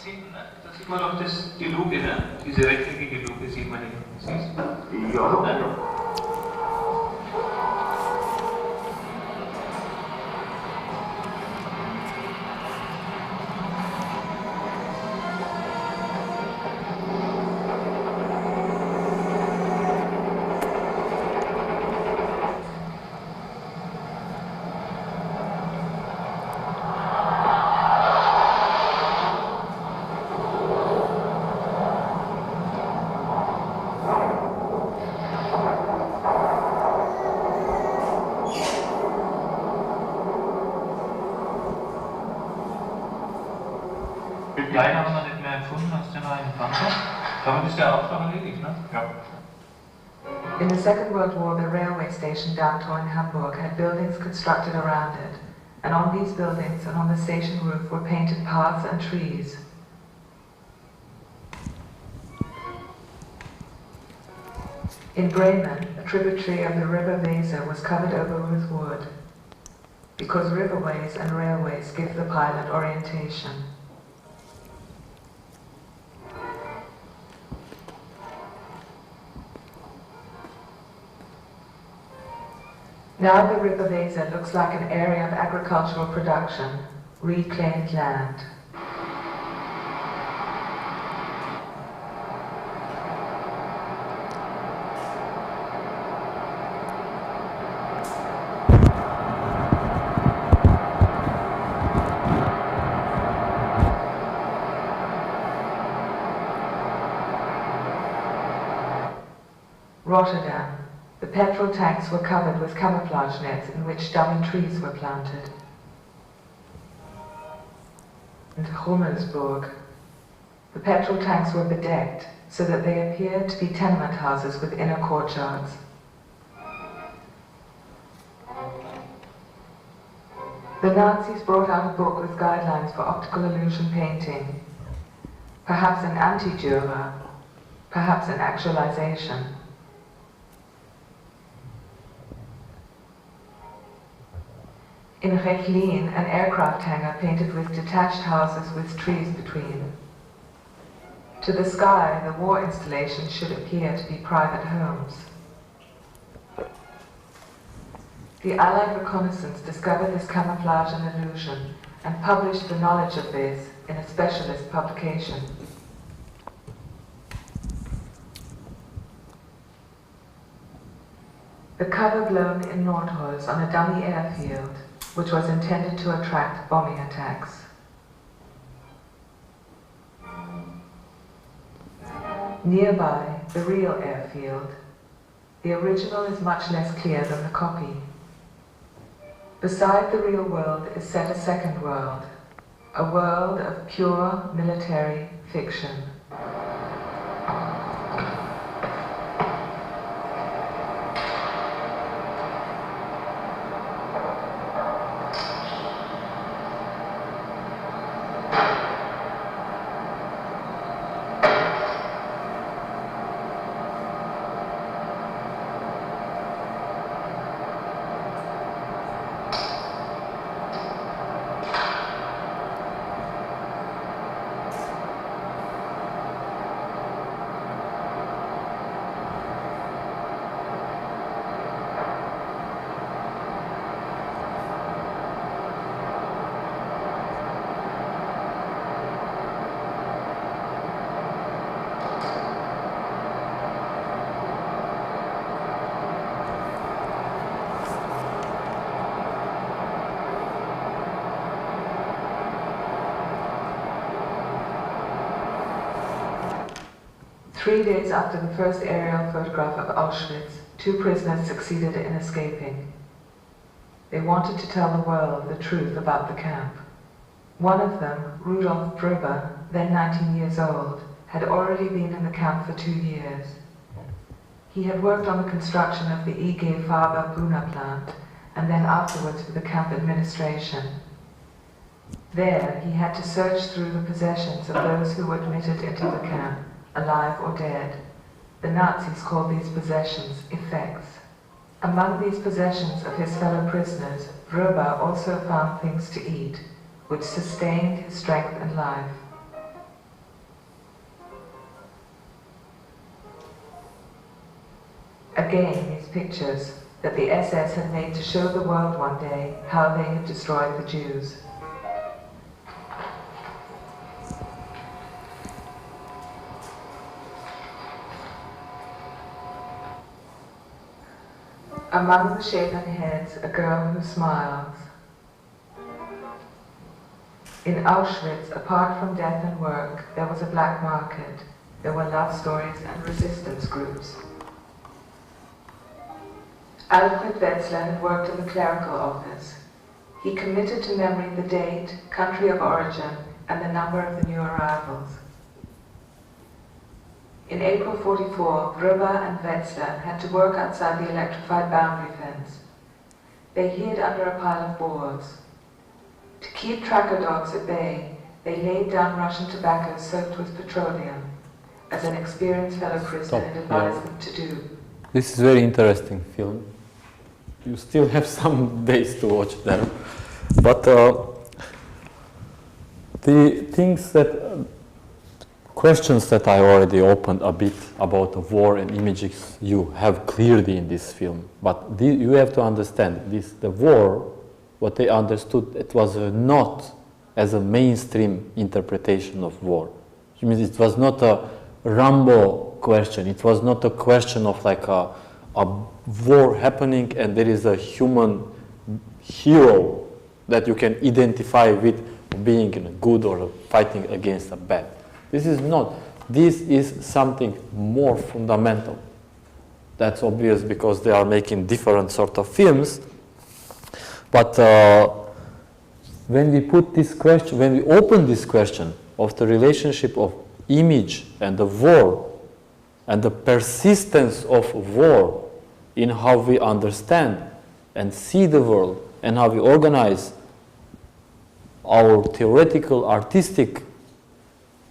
hinten, ne? Da sieht man doch die Luke, ne? Diese rechteckige Luke sieht man hinten. Siehst du? Ja. Ne? Kleine haben wir nicht mehr empfunden als den neuen Panzer. Damit ist der Auftrag erledigt, ne? Ja. In the Second World War, the railway station downtown in Hamburg had buildings constructed around it, and on these buildings and on the station roof were painted paths and trees. In Bremen, a tributary of the river Weser was covered over with wood, because riverways and railways give the pilot orientation. Now the river Weser looks like an area of agricultural production, reclaimed land. Rotterdam. The petrol tanks were covered with camouflage nets in which dummy trees were planted. And Rummelsburg. The petrol tanks were bedecked so that they appeared to be tenement houses with inner courtyards. The Nazis brought out a book with guidelines for optical illusion painting. perhaps an anti-Jura, perhaps an actualization. In Rechlin, an aircraft hangar painted with detached houses with trees between. To the sky, the war installations should appear to be private homes. The Allied reconnaissance discovered this camouflage and illusion and published the knowledge of this in a specialist publication. The cover blown in Nordholz on a dummy airfield, which was intended to attract bombing attacks. Nearby, the real airfield. The original is much less clear than the copy. Beside the real world is set a second world, a world of pure military fiction. Three days after the first aerial photograph of Auschwitz, two prisoners succeeded in escaping. They wanted to tell the world the truth about the camp. One of them, Rudolf Brüber, then 19 years old, had already been in the camp for 2 years. He had worked on the construction of the IG Farber Buna plant, and then afterwards for the camp administration. There, he had to search through the possessions of those who were admitted into the camp, alive or dead. The Nazis called these possessions effects. Among these possessions of his fellow prisoners, Brüber also found things to eat, which sustained his strength and life. Again, these pictures that the SS had made to show the world one day how they had destroyed the Jews. Among the shaven heads, a girl who smiles. In Auschwitz, apart from death and work, there was a black market. There were love stories and resistance groups. Alfred Wetzler had worked in the clerical office. He committed to memory the date, country of origin, and the number of the new arrivals. In April 44, Brüber and Wetzler had to work outside the electrified boundary fence. They hid under a pile of boards. To keep tracker dogs at bay, they laid down Russian tobacco soaked with petroleum, as an experienced fellow prisoner had advised them to do. This is a very interesting film. You still have some days to watch them. But the things that questions that I already opened a bit about the war and images you have clearly in this film. But you have to understand this: the war, what they understood, it was not as a mainstream interpretation of war. It means it was not a Rambo question. It was not a question of like a war happening and there is a human hero that you can identify with being good or fighting against a bad. This is not. This is something more fundamental. That's obvious because they are making different sort of films. But when we put this question, when we open this question of the relationship of image and the war and the persistence of war in how we understand and see the world and how we organize our theoretical, artistic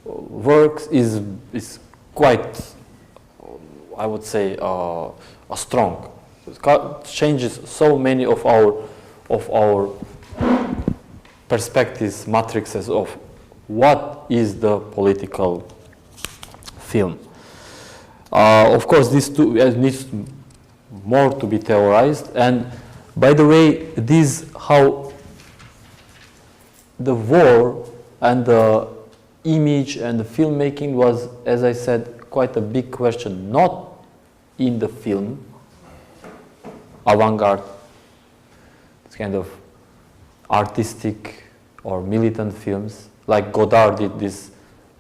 works is quite, I would say, strong. It changes so many of our perspectives, matrices of what is the political film. Of course, this needs more to be theorized. And by the way, this how the war and the image and the filmmaking was, as I said, quite a big question, not in the film, avant-garde, it's kind of artistic or militant films, like Godard did this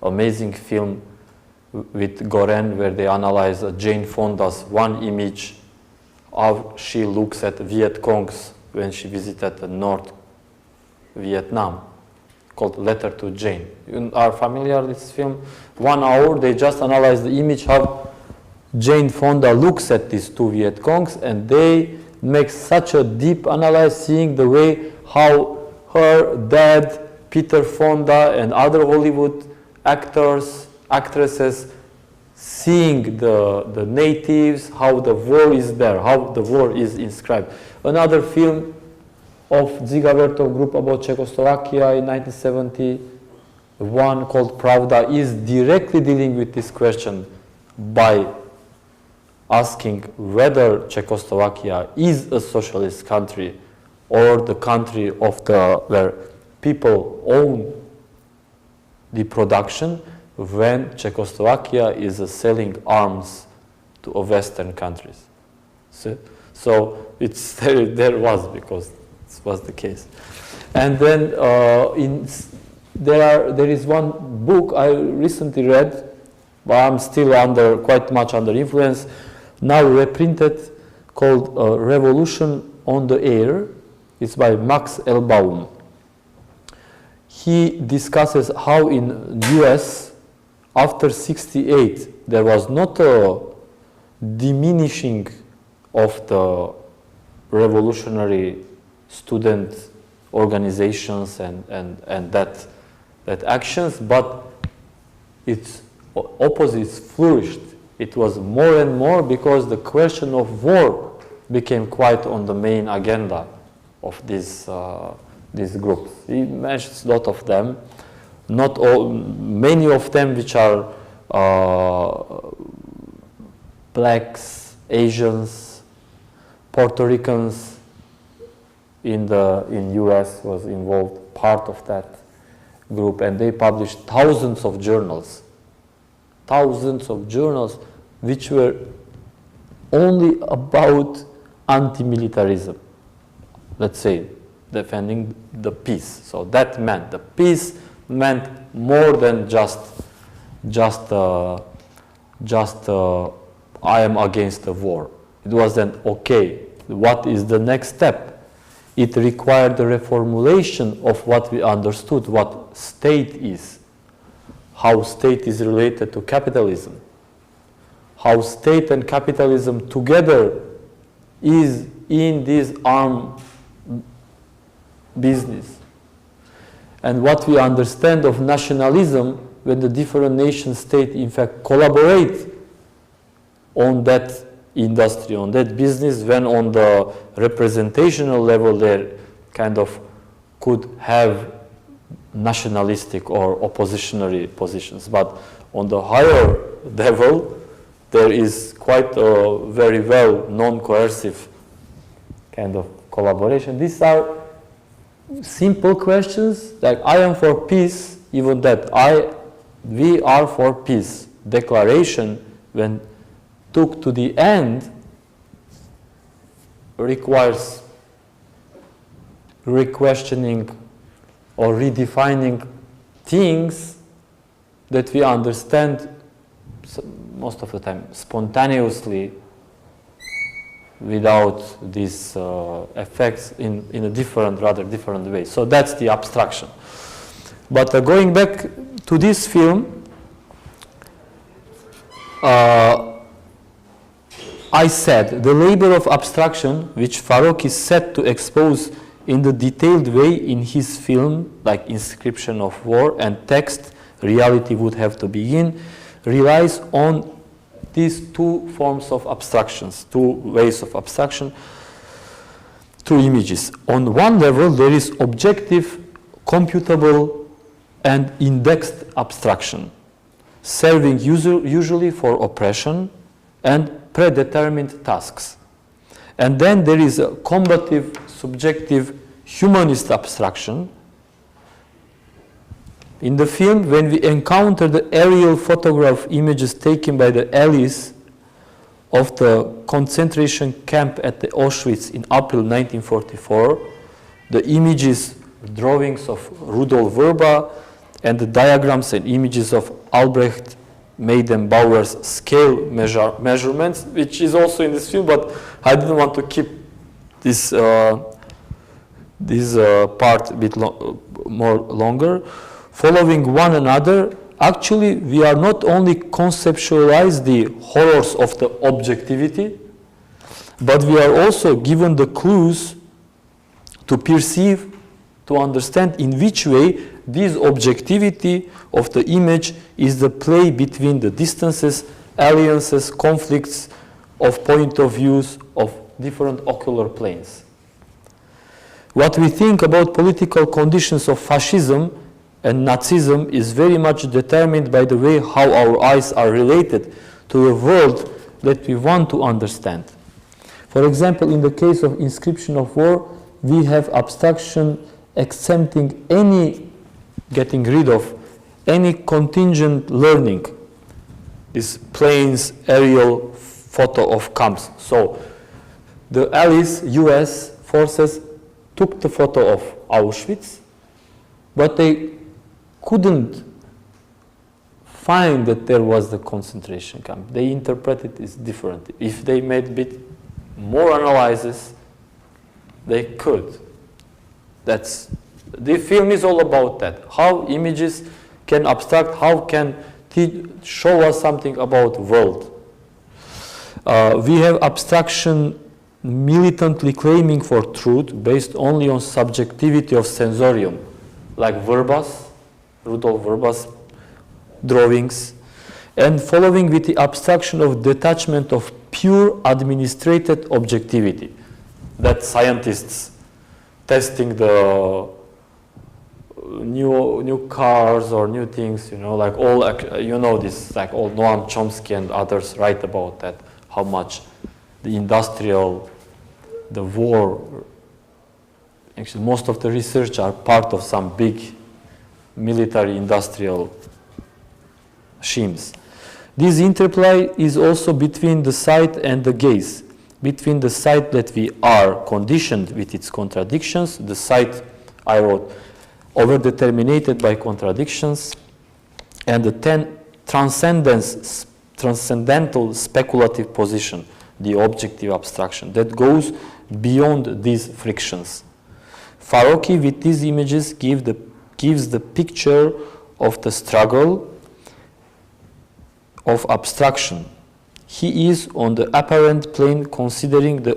amazing film with Goren where they analyze Jane Fonda's one image, how she looks at Viet Congs when she visited North Vietnam, called Letter to Jane. You are familiar with this film? 1 hour, they just analyze the image how Jane Fonda looks at these two Viet Congs, and they make such a deep analysis, seeing the way how her dad, Peter Fonda, and other Hollywood actresses, seeing the natives, how the war is there, how the war is inscribed. Another film of Dziga Vertov group about Czechoslovakia in 1971 called Pravda is directly dealing with this question by asking whether Czechoslovakia is a socialist country or the country of where people own the production, when Czechoslovakia is selling arms to Western countries. So it's there was, because this was the case. And then there is one book I recently read, but I'm still quite much under influence, now reprinted, called Revolution on the Air. It's by Max Elbaum. He discusses how in US, after '68, there was not a diminishing of the revolutionary student organizations and that actions, but its opposites flourished. It was more and more because the question of war became quite on the main agenda of these groups. He mentions a lot of them, not all, many of them which are blacks, Asians, Puerto Ricans in US was involved, part of that group, and they published thousands of journals which were only about anti-militarism, let's say, defending the peace. So that meant, the peace meant more than just I am against the war. It was then, okay, what is the next step? It required the reformulation of what we understood, what state is, how state is related to capitalism, how state and capitalism together is in this armed business, and what we understand of nationalism when the different nation states in fact collaborate on that industry, on that business, when on the representational level they kind of could have nationalistic or oppositionary positions. But on the higher level, there is quite a very well non-coercive kind of collaboration. These are simple questions, like I am for peace, even that we are for peace declaration, when took to the end, requires re-questioning or redefining things that we understand most of the time spontaneously, without these effects in a rather different way. So that's the abstraction. But going back to this film, I said the labor of abstraction, which Farocki set to expose in the detailed way in his film, like Inscription of War and Text, reality would have to begin, relies on these two forms of abstractions, two ways of abstraction, two images. On one level, there is objective, computable, and indexed abstraction, serving usually for oppression and predetermined tasks. And then there is a combative, subjective, humanist abstraction. In the film, when we encounter the aerial photograph images taken by the allies of the concentration camp at the Auschwitz in April 1944, the images, drawings of Rudolf Vrba, and the diagrams and images of Albrecht Meydenbauer's scale measurements, which is also in this film, but I didn't want to keep this part a bit more longer. Following one another, actually we are not only conceptualize the horrors of the objectivity, but we are also given the clues to perceive, to understand in which way this objectivity of the image is the play between the distances, alliances, conflicts of point of views of different ocular planes. What we think about political conditions of fascism and Nazism is very much determined by the way how our eyes are related to the world that we want to understand. For example, in the case of Inscription of War, we have abstraction exempting any, getting rid of any contingent learning, this planes aerial photo of camps. So the Allies, US forces, took the photo of Auschwitz, but they couldn't find that there was the concentration camp. They interpreted it differently. If they made a bit more analysis, they could. The film is all about that. How images can abstract, how can show us something about the world. We have abstraction militantly claiming for truth based only on subjectivity of sensorium, like Vrba's, Rudolf Vrba's drawings, and following with the abstraction of detachment of pure administrated objectivity, that scientists testing the new cars or new things, you know, like all, you know, this, like all Noam Chomsky and others write about that, how much the industrial, the war, actually most of the research are part of some big military industrial schemes. This interplay is also between the sight and the gaze, between the sight that we are conditioned with its contradictions, the sight I wrote overdeterminated by contradictions, and the transcendental speculative position, the objective abstraction, that goes beyond these frictions. Farocki, with these images, gives the picture of the struggle of abstraction. He is on the apparent plane considering the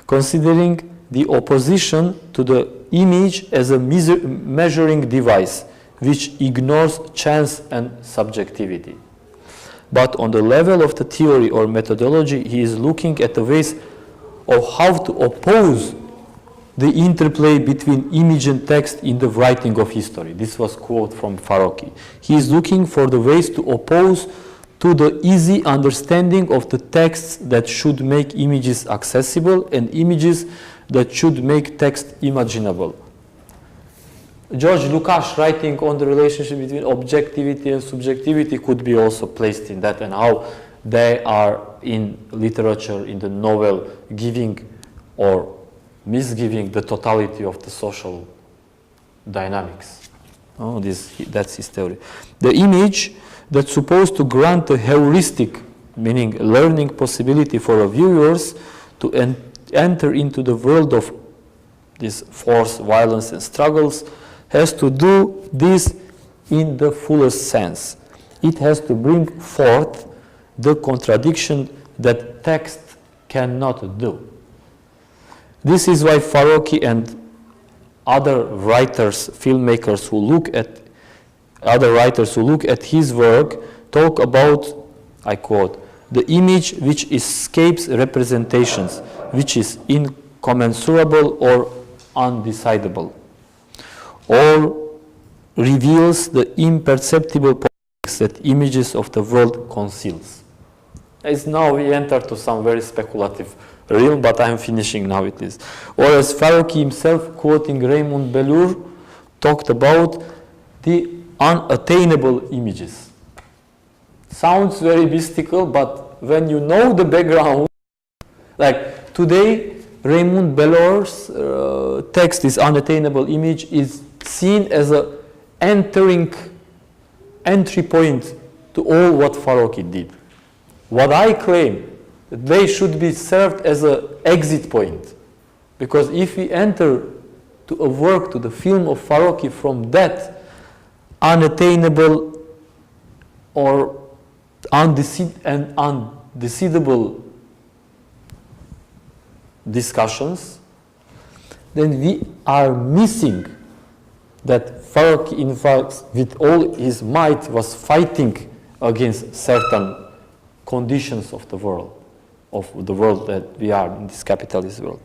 considering the opposition to the image as a measuring device which ignores chance and subjectivity. But on the level of the theory or methodology, he is looking at the ways of how to oppose the interplay between image and text in the writing of history. This was a quote from Farocki. He is looking for the ways to oppose to the easy understanding of the texts that should make images accessible and images that should make text imaginable. George Lukács, writing on the relationship between objectivity and subjectivity, could be also placed in that, and how they are in literature, in the novel, giving or misgiving the totality of the social dynamics. Oh, that's his theory. The image that's supposed to grant a heuristic, meaning learning possibility for viewers to enter into the world of this force, violence, and struggles, has to do this in the fullest sense. It has to bring forth the contradiction that text cannot do. This is why Farocki and other writers, filmmakers who look at other writers who look at his work talk about, I quote, the image which escapes representations, which is incommensurable or undecidable, or reveals the imperceptible politics that images of the world conceals. As now we enter to some very speculative realm, but I'm finishing now with this. Or as Farocki himself, quoting Raymond Bellour, talked about the unattainable images. Sounds very mystical, but when you know the background, like today, Raymond Bellour's text, this unattainable image, is seen as a entry point to all what Farocki did. What I claim, that they should be served as an exit point. Because if we enter to a work, to the film of Farocki from that unattainable or undecidable discussions, then we are missing that Farocki, in fact, with all his might, was fighting against certain conditions of the world that we are in, this capitalist world.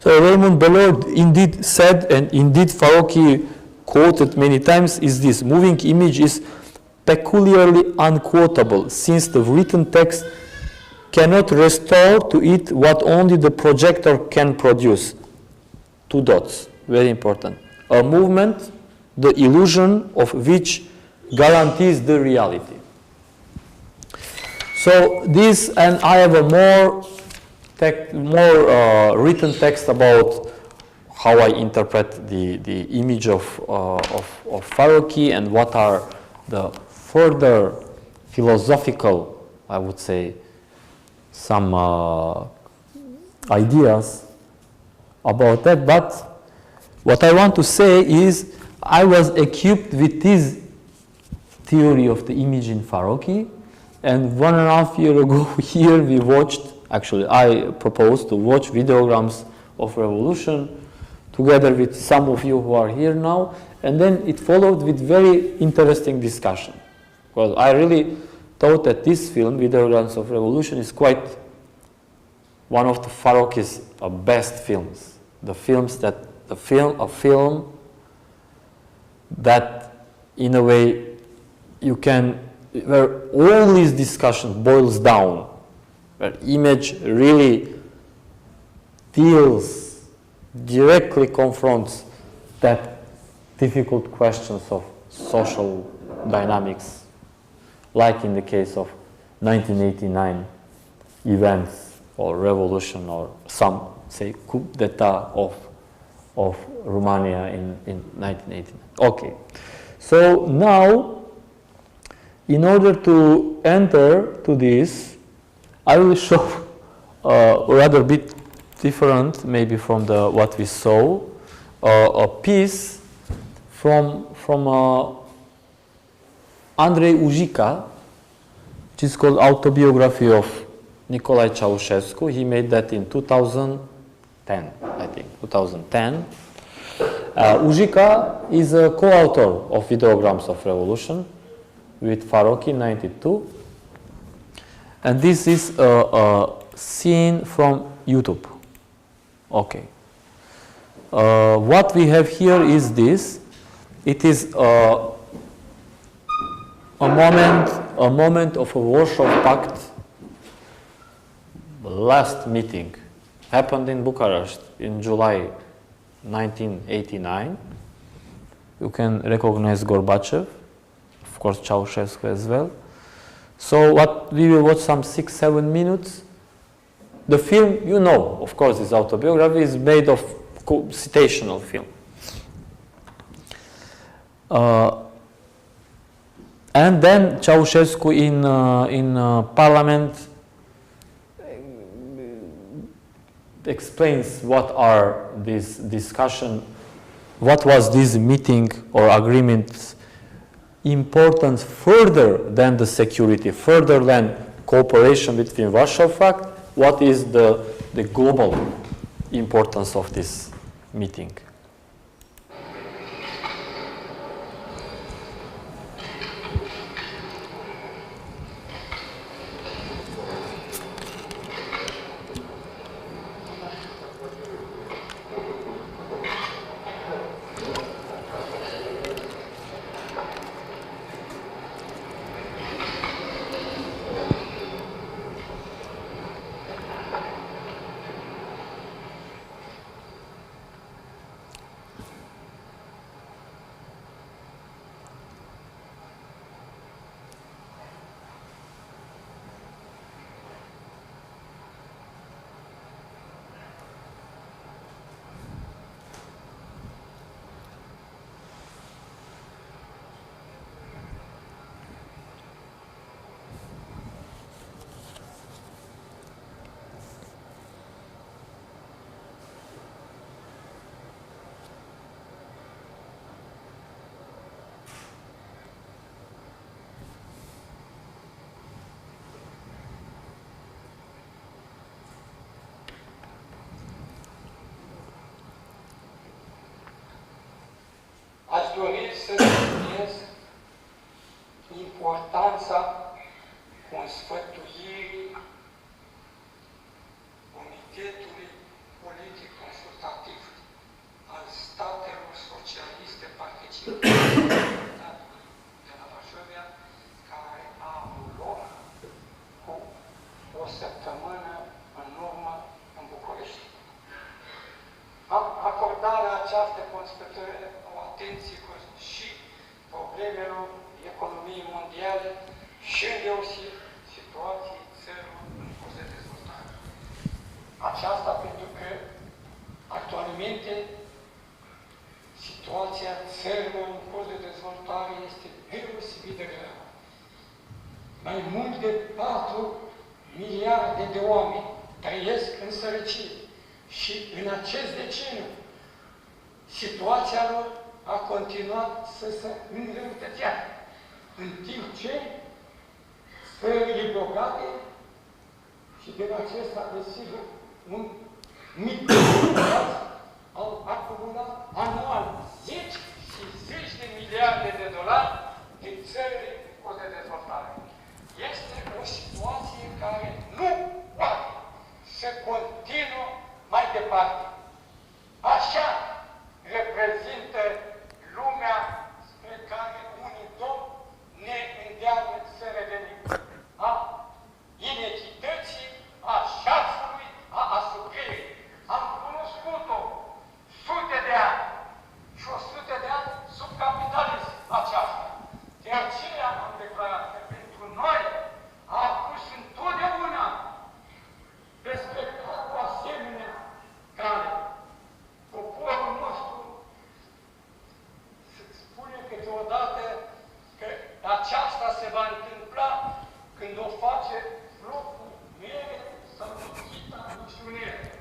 So Raymond Bellour indeed said, and indeed Farocki quoted many times, is this: moving image is peculiarly unquotable, since the written text cannot restore to it what only the projector can produce. Two dots, very important. A movement, the illusion of which guarantees the reality. So this, and I have a more written text about how I interpret the image of Farocki and what are the further philosophical, I would say, some ideas about that. But what I want to say is I was equipped with this theory of the image in Farocki, and 1.5 years ago here we watched, actually I proposed to watch Videograms of Revolution together with some of you who are here now, and then it followed with very interesting discussion. Because I really thought that this film, Videograms of Revolution, is quite one of the Farocki's best films. A film that in a way you can, where all these discussions boils down, where image really directly confronts that difficult questions of social dynamics, like in the case of 1989 events or revolution, or some say coup d'etat of Romania in 1989. Okay, so now in order to enter to this, I will show rather bit different maybe from what we saw, a piece from Andrej Ujica, which is called Autobiography of Nicolae Ceausescu. He made that in 2010, I think, 2010. Ujica is a co-author of Videograms of Revolution with Farocki in 92. And this is a scene from YouTube. Okay. What we have here is this. It is a moment of a Warsaw Pact last meeting. Happened in Bucharest in July 1989. You can recognize Gorbachev, of course Ceausescu as well. So what we will watch some 6-7 minutes. The film, you know, of course, is autobiography, is made of citational film. And then Ceausescu in parliament explains what are this discussion, what was this meeting or agreement importance further than the security, further than cooperation between Warsaw Pact, what is the global importance of this meeting. dori să subliniez importanța consfătuirii Comitetului Politic Consultativ al statelor socialiste participante de la Varsovia, care a avut loc cu o săptămână în urmă în București. Acordarea această consfătuire o atenție și problemelor economiei mondiale și îndeoseb situației țărilor în curs de dezvoltare. Aceasta pentru că actualmente situația țărilor în curs de dezvoltare este deosebit de grea. Mai mult de 4 miliarde de oameni trăiesc în sărăcie și în acest deceniu situația lor a continuat să se înrăutățească, în timp ce țările bogate și din acesta, desigur, un mic bogăți au acumulat anual 10 și 10 de miliarde de dolari din țările cu de dezvoltare. Este o situație care nu poate să continuă mai departe. Așa reprezintă lumea spre care unii domni ne îndeamnă să revenim. A inechității, a șarfului, a asupririi. Am cunoscut-o sute de ani și 100 de ani sub capitalism aceasta. De aceea am declarat că pentru noi a pus întotdeauna respectat o asemenea cale. Poporul nostru spune câteodată că aceasta se va întâmpla când o face flocul mere sau chita mișunere.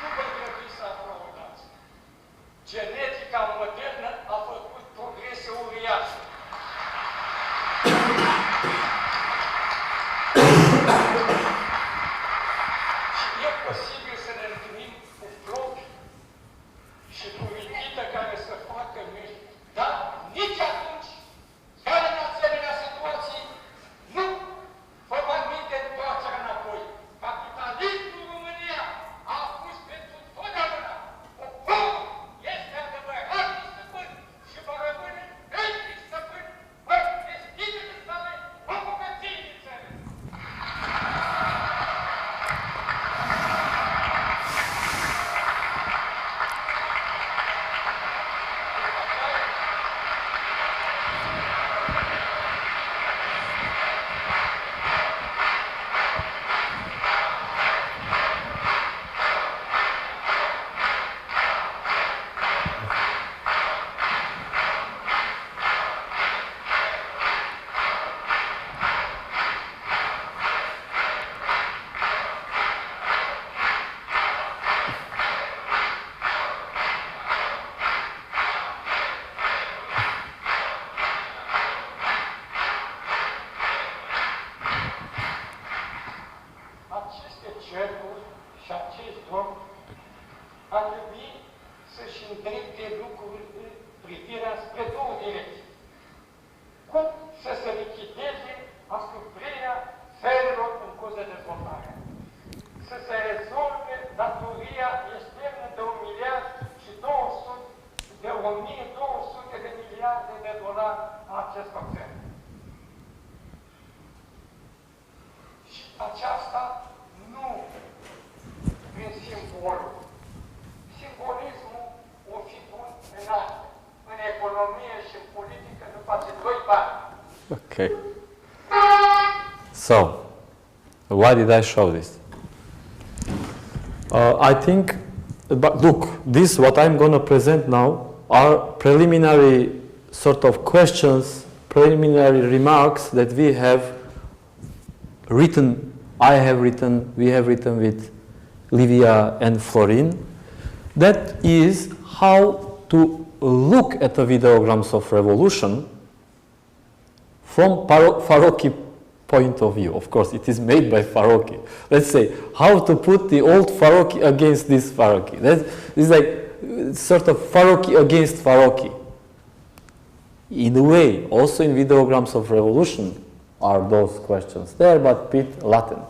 Nu vă trebuie să aplaudați. Genetica modernă a făcut progrese uriașe. Și e posibil să ne întâlnim cu flopi și cu richită care să facă miști, dar nici atunci, care în asemenea situații, nu vă mai minte întoarcerea înapoi. Capitalismul în România a pus pentru totdeauna. Poporul este adevărat stăpân și va rămâne veșnic stăpân, fără destinele sale, o bogăție din țară. Aceste cercuri și acești domni ar trebui să-și îndrepte lucrurile, privirea spre două direcții. Cum să se lichideze asuprirea țărilor în curs de dezvoltare. Să se rezolve datoria externă de 1 miliard și 200 de 1200 de miliarde de dolari a acestor țări. Și aceasta nu prin simbolul. Simbolismul o fi bun în artă, în economie și în politică, nu face doi bani. Okay. So, why did I show this? I think, but look, this what I'm going to present now are preliminary sort of questions, preliminary remarks that we have written, I have written, we have written with Livia and Florin. That is how to look at the videograms of revolution from Farocki point of view. Of course, it is made by Farocki. Let's say, how to put the old Farocki against this Farocki. It's like sort of Farocki against Farocki. In a way, also in Videograms of Revolution are those questions there, but bit latent.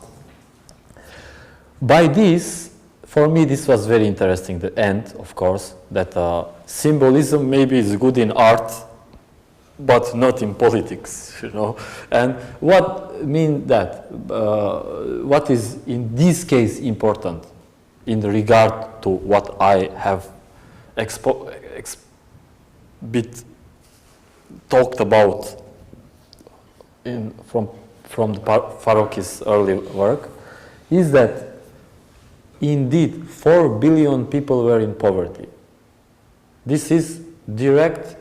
By this, for me, this was very interesting, the end, of course, that symbolism maybe is good in art, but not in politics, you know. And what mean that? What is in this case important in regard to what I have talked about from the Farocki's early work, is that indeed 4 billion people were in poverty. This is direct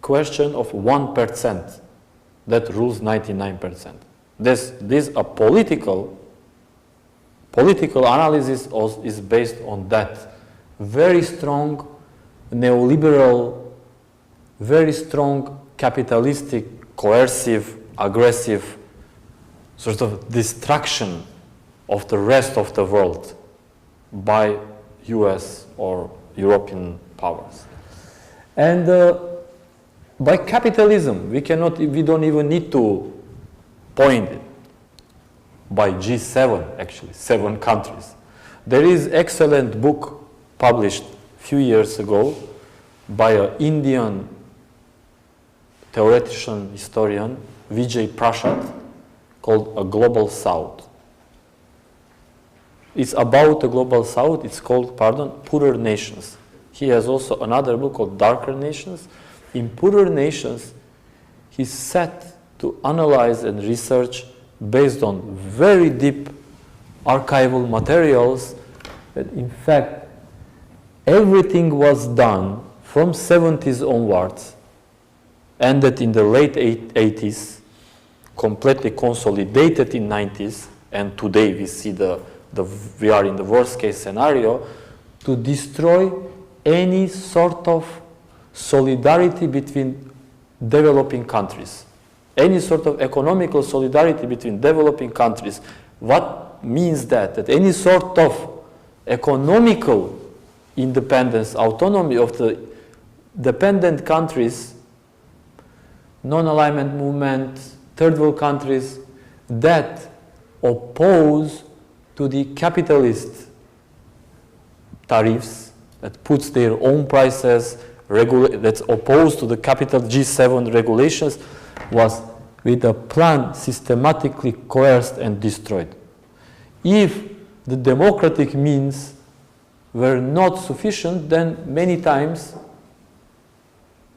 question of 1% that rules 99%. This a political analysis is based on that very strong neoliberal, very strong capitalistic, coercive, aggressive sort of destruction of the rest of the world by US or European powers. And by capitalism, we don't even need to point it. By G7, actually, 7 countries. There is excellent book published a few years ago by an Indian theoretician, historian, Vijay Prashad, called A Global South. It's about the Global South. It's called, Poorer Nations. He has also another book called Darker Nations. In Poorer Nations, he set to analyze and research based on very deep archival materials that in fact everything was done from 70s onwards, and that in the late 80s, completely consolidated in 90s, and today we see we are in the worst case scenario, to destroy any sort of solidarity between developing countries. Any sort of economical solidarity between developing countries. What means that? That any sort of economical independence, autonomy of the dependent countries, non-alignment movement, third world countries, that oppose to the capitalist tariffs, that puts their own prices, that's opposed to the capital G7 regulations, was with a plan systematically coerced and destroyed. If the democratic means were not sufficient, then many times,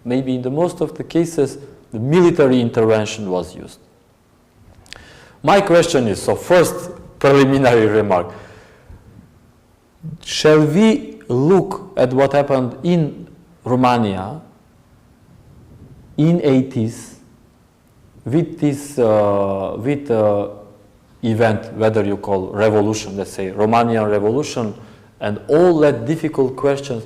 maybe in the most of the cases, the military intervention was used. My question is, so first preliminary remark, shall we look at what happened in Romania in 80s with this event, whether you call revolution, let's say Romanian Revolution, and all that difficult questions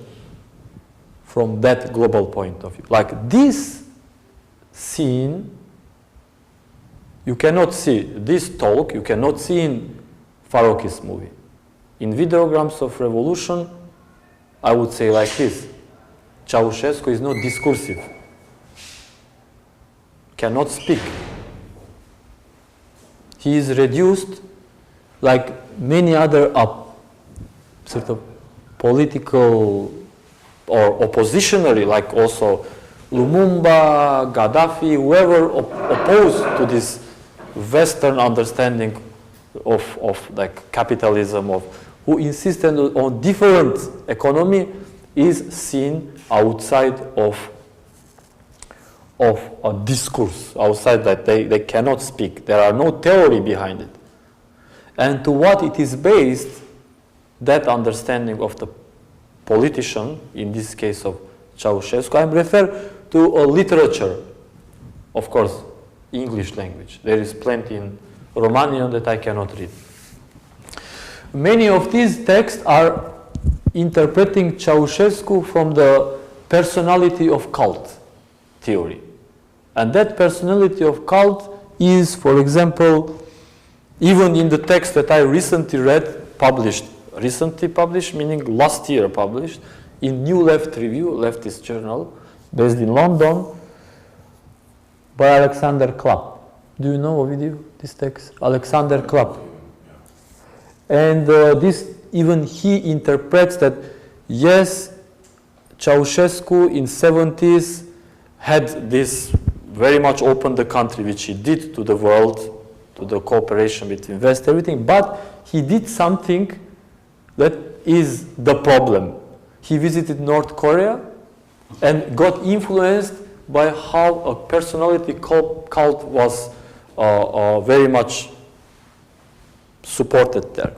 from that global point of view. Like this scene, you cannot see, this talk, you cannot see in Farocki's movie. In Videograms of Revolution, I would say like this: Ceausescu is not discursive, cannot speak. He is reduced, like many other sort of political or oppositionary, like also Lumumba, Gaddafi, whoever opposed to this Western understanding of like capitalism, who insisted on different economy, is seen outside of a discourse, outside that they cannot speak. There are no theory behind it. And to what it is based, that understanding of the politician, in this case of Ceausescu, I refer to a literature, of course, English language. There is plenty in Romanian that I cannot read. Many of these texts are interpreting Ceausescu from the personality of cult theory. And that personality of cult is, for example, even in the text that I recently read, published, meaning last year published, in New Left Review, leftist journal, based in London, by Alexander Klapp. Do you know this text? Alexander Klapp. And even he interprets that, yes, Ceausescu in 70s had this very much opened the country, which he did to the world, to the cooperation between West, everything, but he did something that is the problem. He visited North Korea and got influenced by how a personality cult was very much supported there.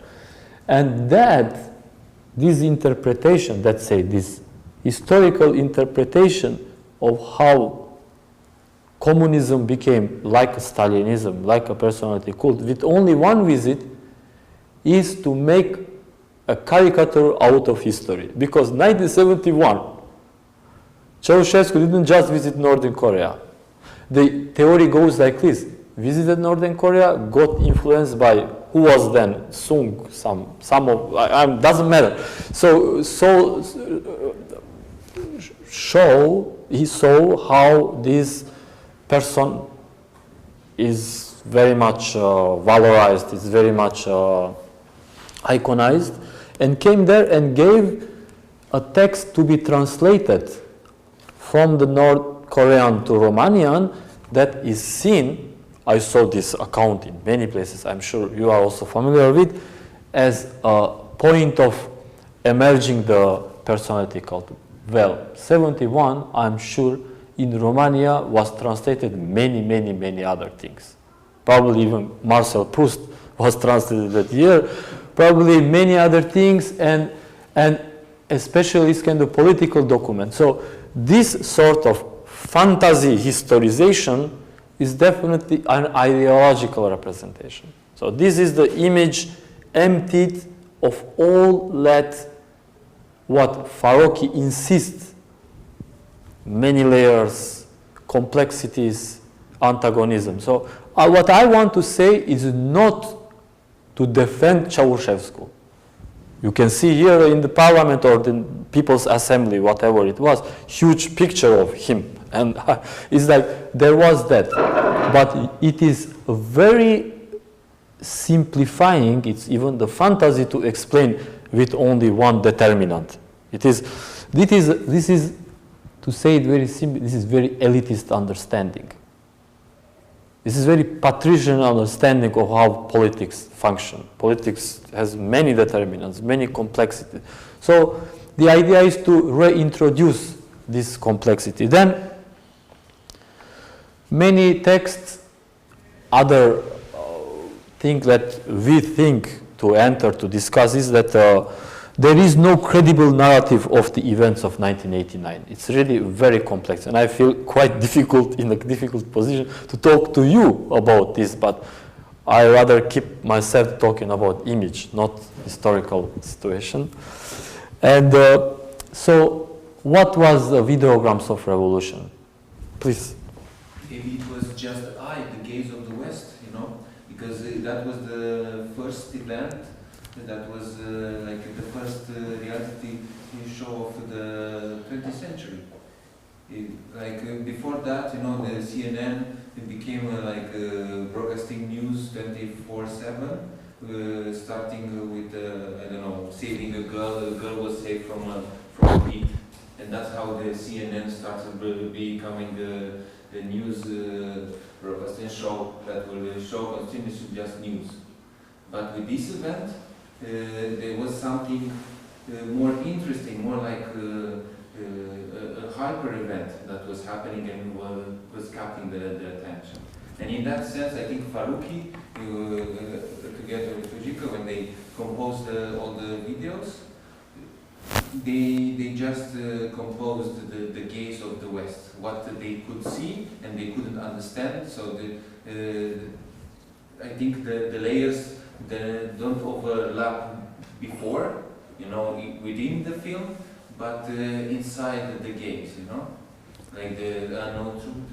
And this interpretation, let's say this historical interpretation of how communism became like Stalinism, like a personality cult, with only one visit, is to make a caricature out of history. Because 1971, Ceausescu didn't just visit Northern Korea. The theory goes like this: visited Northern Korea, got influenced by who was then Sung, doesn't matter. He saw how this person is very much valorized, is very much iconized, and came there and gave a text to be translated from the North Korean to Romanian that is seen, I saw this account in many places, I'm sure you are also familiar with, as a point of emerging the personality cult. Well, 71, I'm sure, in Romania was translated many other things. Probably even Marcel Proust was translated that year. Probably many other things, and especially this kind of political document. So this sort of fantasy historization is definitely an ideological representation. So this is the image emptied of all that what Farocki insists, many layers, complexities, antagonism. So what I want to say is not to defend Ceausescu. You can see here in the parliament or the People's Assembly, whatever it was, huge picture of him. And it's like, there was that. But it is very simplifying, it's even the fantasy to explain with only one determinant. This is, to say it very simply, this is very elitist understanding. This is very patrician understanding of how politics function. Politics has many determinants, many complexities. So the idea is to reintroduce this complexity. Then many texts, other thing that we think to enter to discuss is that there is no credible narrative of the events of 1989. It's really very complex, and I feel quite in a difficult position to talk to you about this, but I rather keep myself talking about image, not historical situation. And so what was the Videograms of Revolution? Please. Maybe it was just the gaze of the West, because that was the first event. That was like the first reality show of the 20th century. Before that, the CNN became broadcasting news 24/7, starting with saving a girl. A girl was saved from a pit, and that's how the CNN started becoming the news broadcasting show that will show continuously just news. But with this event, there was something more interesting, more like a hyper event that was happening and was capturing the attention. And in that sense, I think Farocki, together with Ujica, when they composed all the videos, they just composed the gaze of the West, what they could see and they couldn't understand. So I think the layers don't overlap before, within the film, but inside the gaze, like the unknown truth.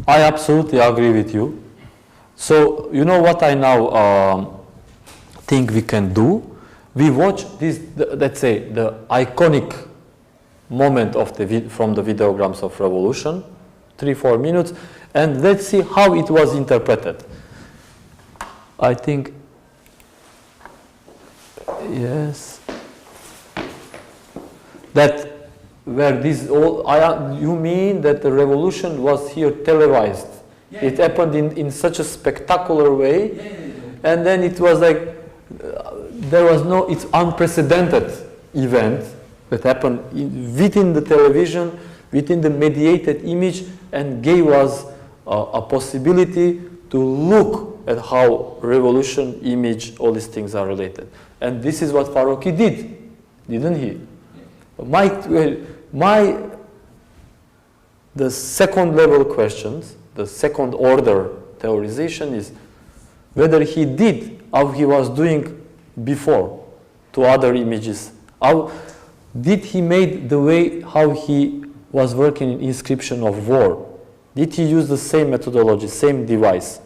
I absolutely agree with you. So you know what I now think we can do? We watch this, let's say, the iconic moment of from the Videograms of Revolution, 3-4 minutes, and let's see how it was interpreted. I think, yes, that where this all, you mean that the revolution was here televised? Yeah. It happened in such a spectacular way, and then it was like, there was no, it's unprecedented event that happened within the television, within the mediated image, and gave us a possibility to look at how revolution, image, all these things are related. And this is what Farocki did, didn't he? The second level questions, the second order theorization is whether he did how he was doing before to other images. How did he make the way how he was working in inscription of war? Did he use the same methodology, same device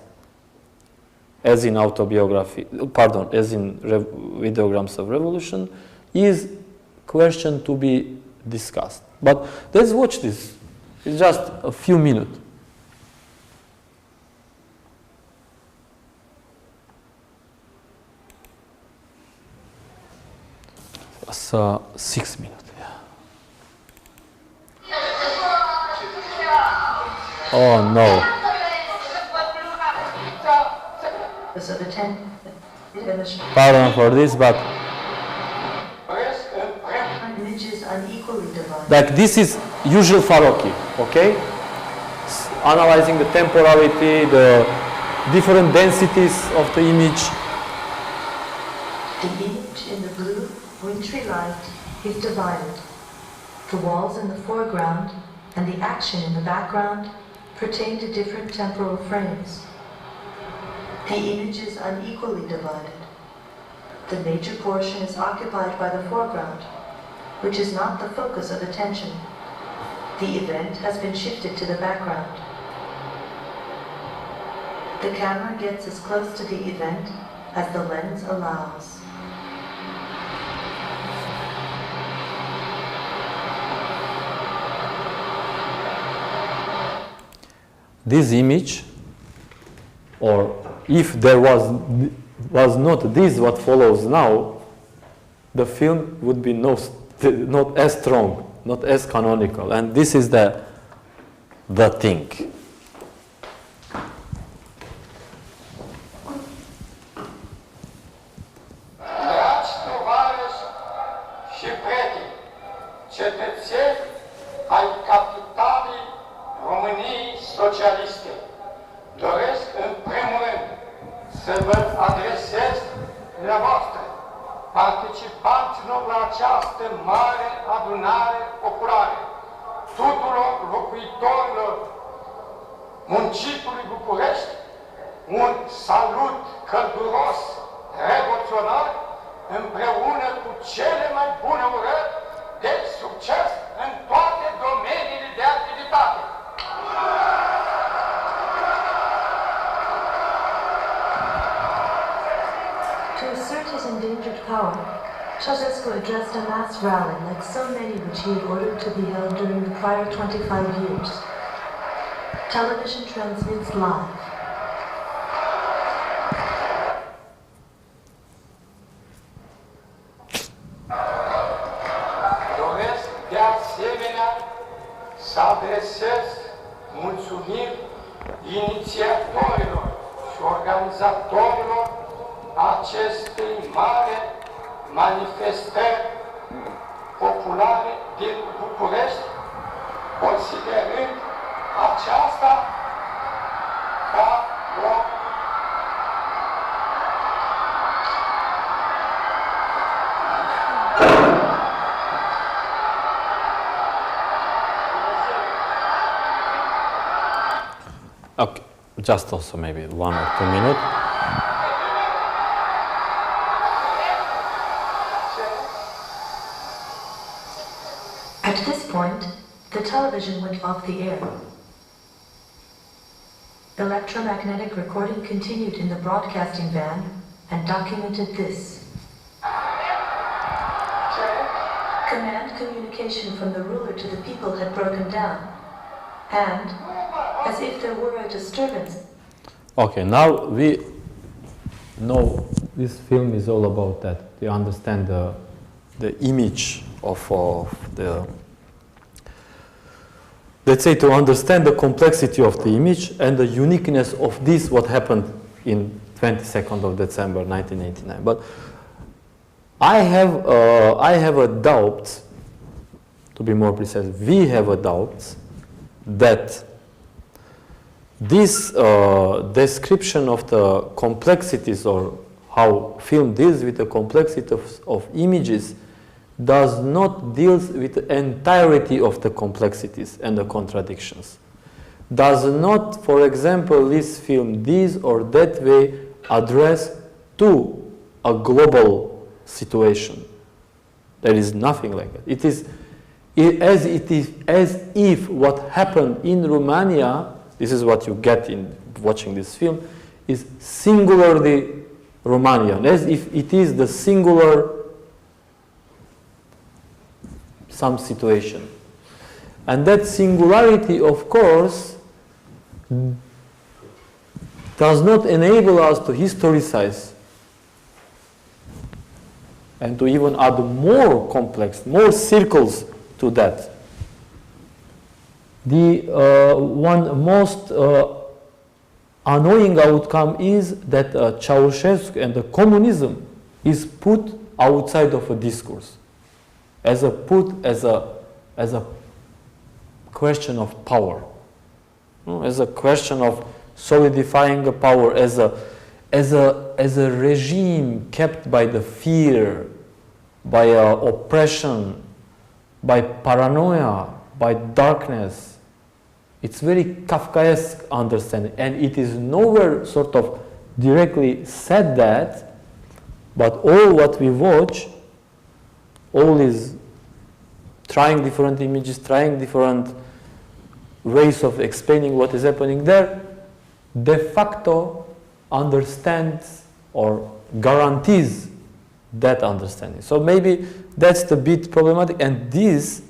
as in Autobiography, pardon, as in Videograms of Revolution? Is question to be discussed. But let's watch this. It's just a few minutes. It's 6 minutes. Yeah. Oh no. Pardon for this, but like this is usual Farocki, okay? Analyzing the temporality, the different densities of the image. The image in the blue, wintry light is divided. The walls in the foreground and the action in the background pertain to different temporal frames. The image is unequally divided. The major portion is occupied by the foreground, which is not the focus of attention. The event has been shifted to the background. The camera gets as close to the event as the lens allows. This image, or if there was not this what follows now, the film would be not as strong, not as canonical, and this is the thing. Dragi tovarăși și prieteni, cetățeni ai capitalei României socialiste, doresc în primul rând să vă adresez dumneavoastră, participanților la această mare adunare populară, tuturor locuitorilor municipiului București, un salut călduros, revoluționar, împreună cu cele mai bune urări de succes în toate domeniile de activitate. To assert his endangered power, Ceausescu addressed a mass rally like so many which he had ordered to be held during the prior 25 years. Television transmits live. Doresc de asemenea să adresez mulțumiri inițiatorilor și organizatorilor acestei mari manifestări populare din București, considerând aceasta ca o Okay, just also maybe 1 or 2 minutes. At this point, the television went off the air. The electromagnetic recording continued in the broadcasting band and documented this. Command communication from the ruler to the people had broken down, and, as if there were a disturbance. Okay, now we know this film is all about that. You understand the image of the, let's say, to understand the complexity of the image and the uniqueness of this, what happened in 22nd of December 1989. But I have a doubt, to be more precise, we have a doubt that this description of the complexities, or how film deals with the complexity of images, does not deal with the entirety of the complexities and the contradictions. Does not, for example, this film this or that way address to a global situation. There is nothing like that. It is as if what happened in Romania, this is what you get in watching this film, is singularly Romanian, as if it is the singular some situation. And that singularity, of course, does not enable us to historicize and to even add more complex, more circles to that. The one most annoying outcome is that Ceausescu and the communism is put outside of a discourse, as a question of power, as a question of solidifying a power, as a regime kept by the fear, by oppression, by paranoia, by darkness. It's very Kafkaesque understanding, and it is nowhere sort of directly said that, but all what we watch, all is trying different images, trying different ways of explaining what is happening there, de facto understands or guarantees that understanding. So maybe that's the bit problematic, and this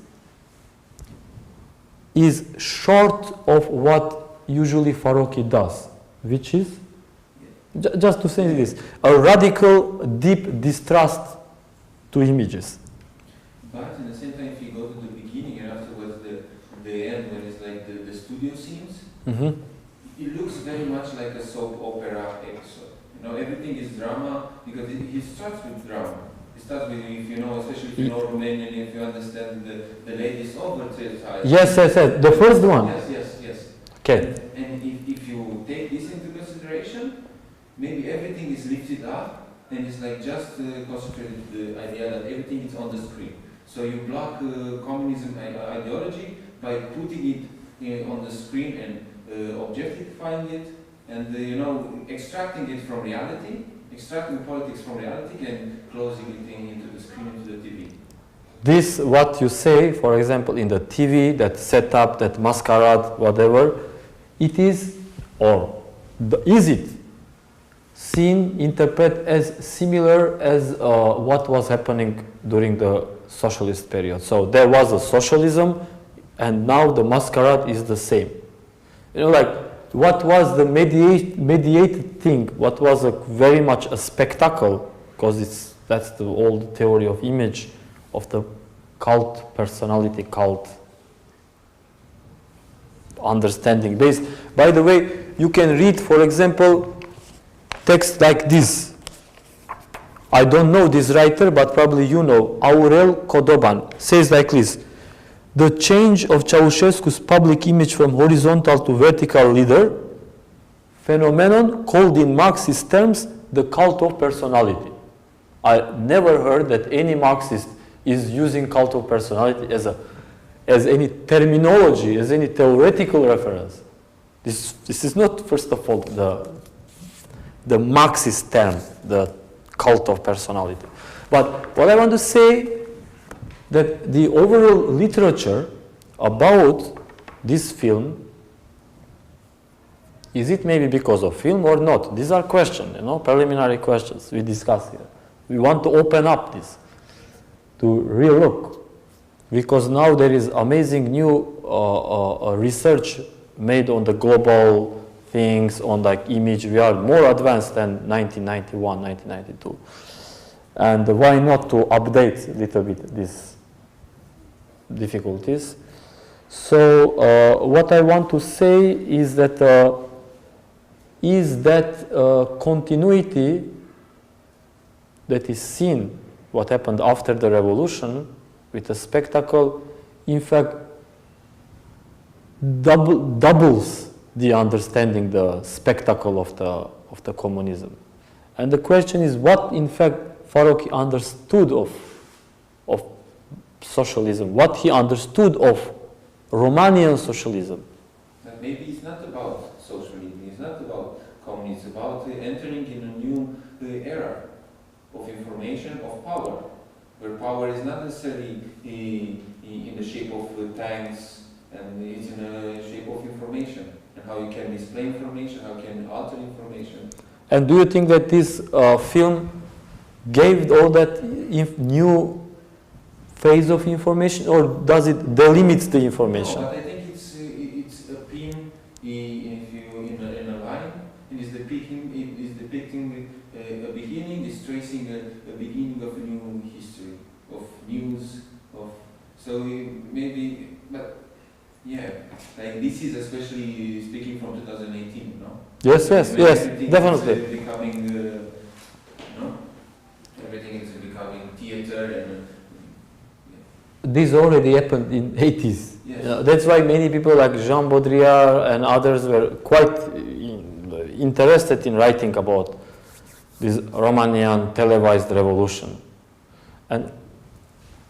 is short of what usually Farocki does, which is, just to say this, a radical, deep distrust to images. But at the same time, if you go to the beginning and afterwards the end, when it's like the studio scenes, it looks very much like a soap opera episode. You know, everything is drama, because he starts with drama. It starts with, if you know, especially if you know Romanian, if you understand the latest overture. Yes, the first one. Yes. Okay. And if you take this into consideration, maybe everything is lifted up, and it's like just concentrated the idea that everything is on the screen. So you block communism ideology by putting it on the screen and objectifying it, and you know, extracting it from reality, extracting politics from reality, and closing it into the screen, into the TV. This, what you say, for example, in the TV, that setup, that masquerade, whatever, it is, or is it seen, interpreted as similar as what was happening during the socialist period? So there was a socialism, and now the masquerade is the same. You know, like, what was the mediated thing? What was very much a spectacle? Because that's the old theory of image, of the cult personality, cult understanding base. By the way, you can read, for example, text like this. I don't know this writer, but probably you know. Aurel Codoban says like this: the change of Ceausescu's public image from horizontal to vertical leader, phenomenon called in Marxist terms the cult of personality. I never heard that any Marxist is using cult of personality as any terminology, as any theoretical reference. This is not, first of all, the Marxist term, the cult of personality. But what I want to say, that the overall literature about this film Is it maybe because of film or not? These are questions, you know, preliminary questions we discuss here. We want to open up this, to relook, because now there is amazing new research made on the global things, on like image. We are more advanced than 1991, 1992. And why not to update a little bit these difficulties? So what I want to say is that continuity that is seen, what happened after the revolution with the spectacle, in fact, doubles the understanding, the spectacle of the communism. And the question is, what in fact Farocki understood of socialism, what he understood of Romanian socialism. That maybe it's not about socialism, it's not about communism, it's about entering in a new era of information, of power, where power is not necessarily in the shape of tanks, and it's in the shape of information, and how you can display information, how you can alter information. And do you think that this film gave all that new phase of information, or does it delimit the information? No, but I think it's a pin in a line, and it's depicting a beginning, it's tracing a beginning of a new history, of news, so maybe, but yeah, like this is especially speaking from 2018, no? Yes, definitely. Becoming, everything is becoming theater and. This already happened in 80s. Yes. That's why many people like Jean Baudrillard and others were quite interested in writing about this Romanian televised revolution. And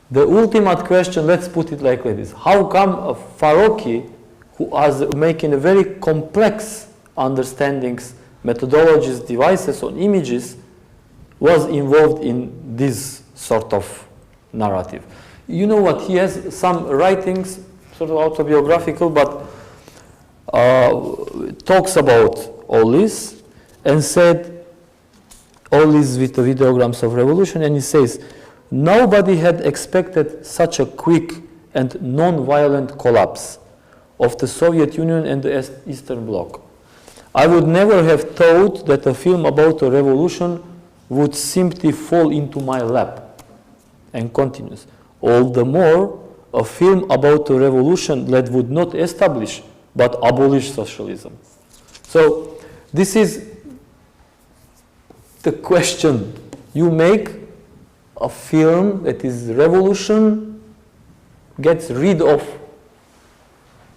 the ultimate question, let's put it like this: how come a Farocki, who was making a very complex understandings, methodologies, devices on images, was involved in this sort of narrative? You know what, he has some writings, sort of autobiographical, but talks about all this, and said, all this with the videograms of revolution, and he says, nobody had expected such a quick and non-violent collapse of the Soviet Union and the Eastern Bloc. I would never have thought that a film about a revolution would simply fall into my lap. And continues. All the more, a film about a revolution that would not establish but abolish socialism. So this is the question. You make a film that is revolution, gets rid of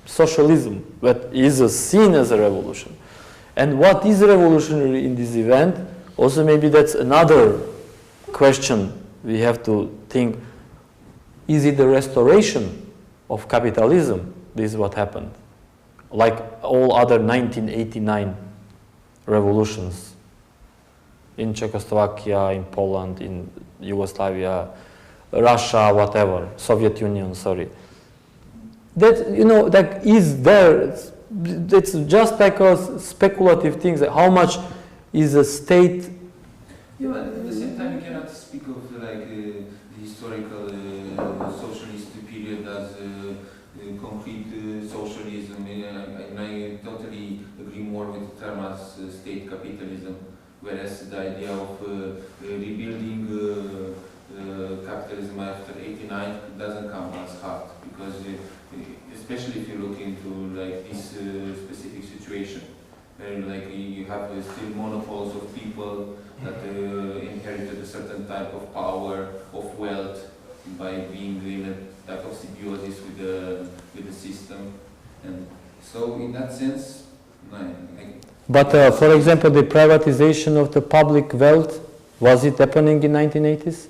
socialism, that is seen as a revolution. And what is revolutionary in this event? Also maybe that's another question we have to think. Is it the restoration of capitalism? This is what happened. Like all other 1989 revolutions in Czechoslovakia, in Poland, in Yugoslavia, Russia, whatever, Soviet Union, sorry. That, you know, that is there. It's just like a speculative thing. How much is a state? Yeah, but at the same time, you cannot speak of like the historical socialist period as concrete socialism. And I totally agree more with the term as state capitalism, whereas the idea of rebuilding capitalism after '89 doesn't come as hard, because especially if you look into like this specific situation, where like you have still monopoles of people that inherited a certain type of power, of wealth, by being in a type of symbiosis with the system, and so in that sense, But for example, the privatization of the public wealth, was it happening in 1980s?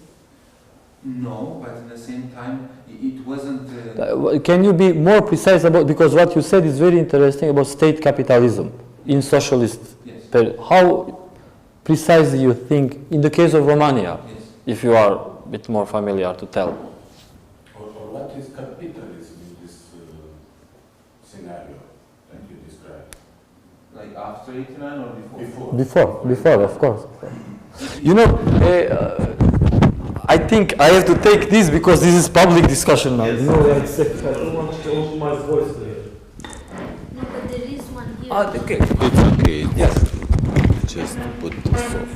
No, but at the same time, it wasn't. Can you be more precise about, because what you said is very interesting about state capitalism in socialist period. How precisely you think in the case of Romania, if you are a bit more familiar to tell? Or what is capitalism in this scenario that you described? Like after 89 or before? Before, of course. You know, I think I have to take this because this is public discussion now. No, it's, I don't want to open my voice there. No, but there is one here. Okay. It's okay. Yes. Just put this off.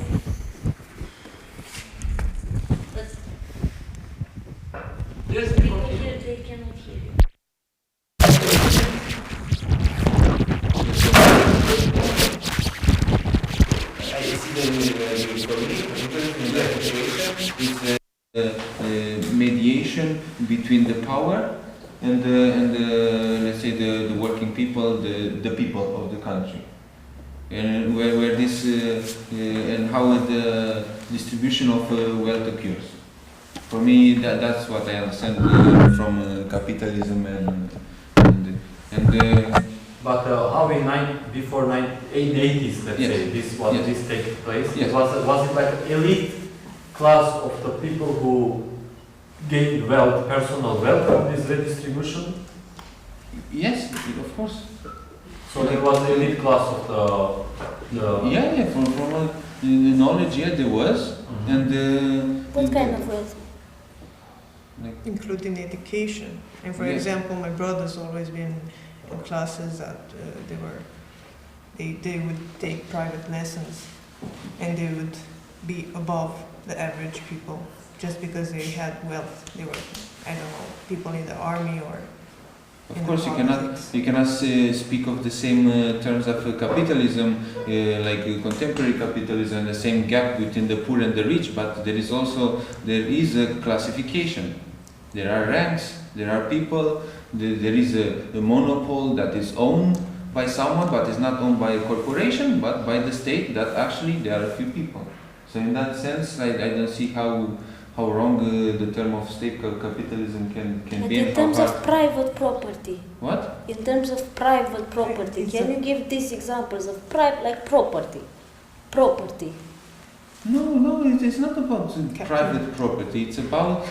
Yes, people here, they cannot hear you. Mediation between the power and let's say the working people, the people of the country, and where this and how the distribution of wealth occurs. For me, that's what I understand from capitalism and. But how before 1880s, let's say, this take place? Yes. Was it like elite class of the people who gained wealth, personal wealth from this redistribution? Yes, of course. So there was the elite class of the from the knowledge, there was, and What kind of wealth? Including education. And for example, my brother's always been in classes that they would take private lessons and they would be above the average people just because they had wealth. They were, I don't know, people in the army or of course you cannot speak of the same terms of capitalism, like contemporary capitalism, the same gap between the poor and the rich, but there is a classification. There are ranks, there are people, there is a monopoly that is owned by someone but is not owned by a corporation but by the state, that actually there are a few people. So in that sense, I don't see how wrong the term of state capitalism can But be. in terms of private property. What? In terms of private property, can you give these examples of property? Property. No, it's not about private property. It's about.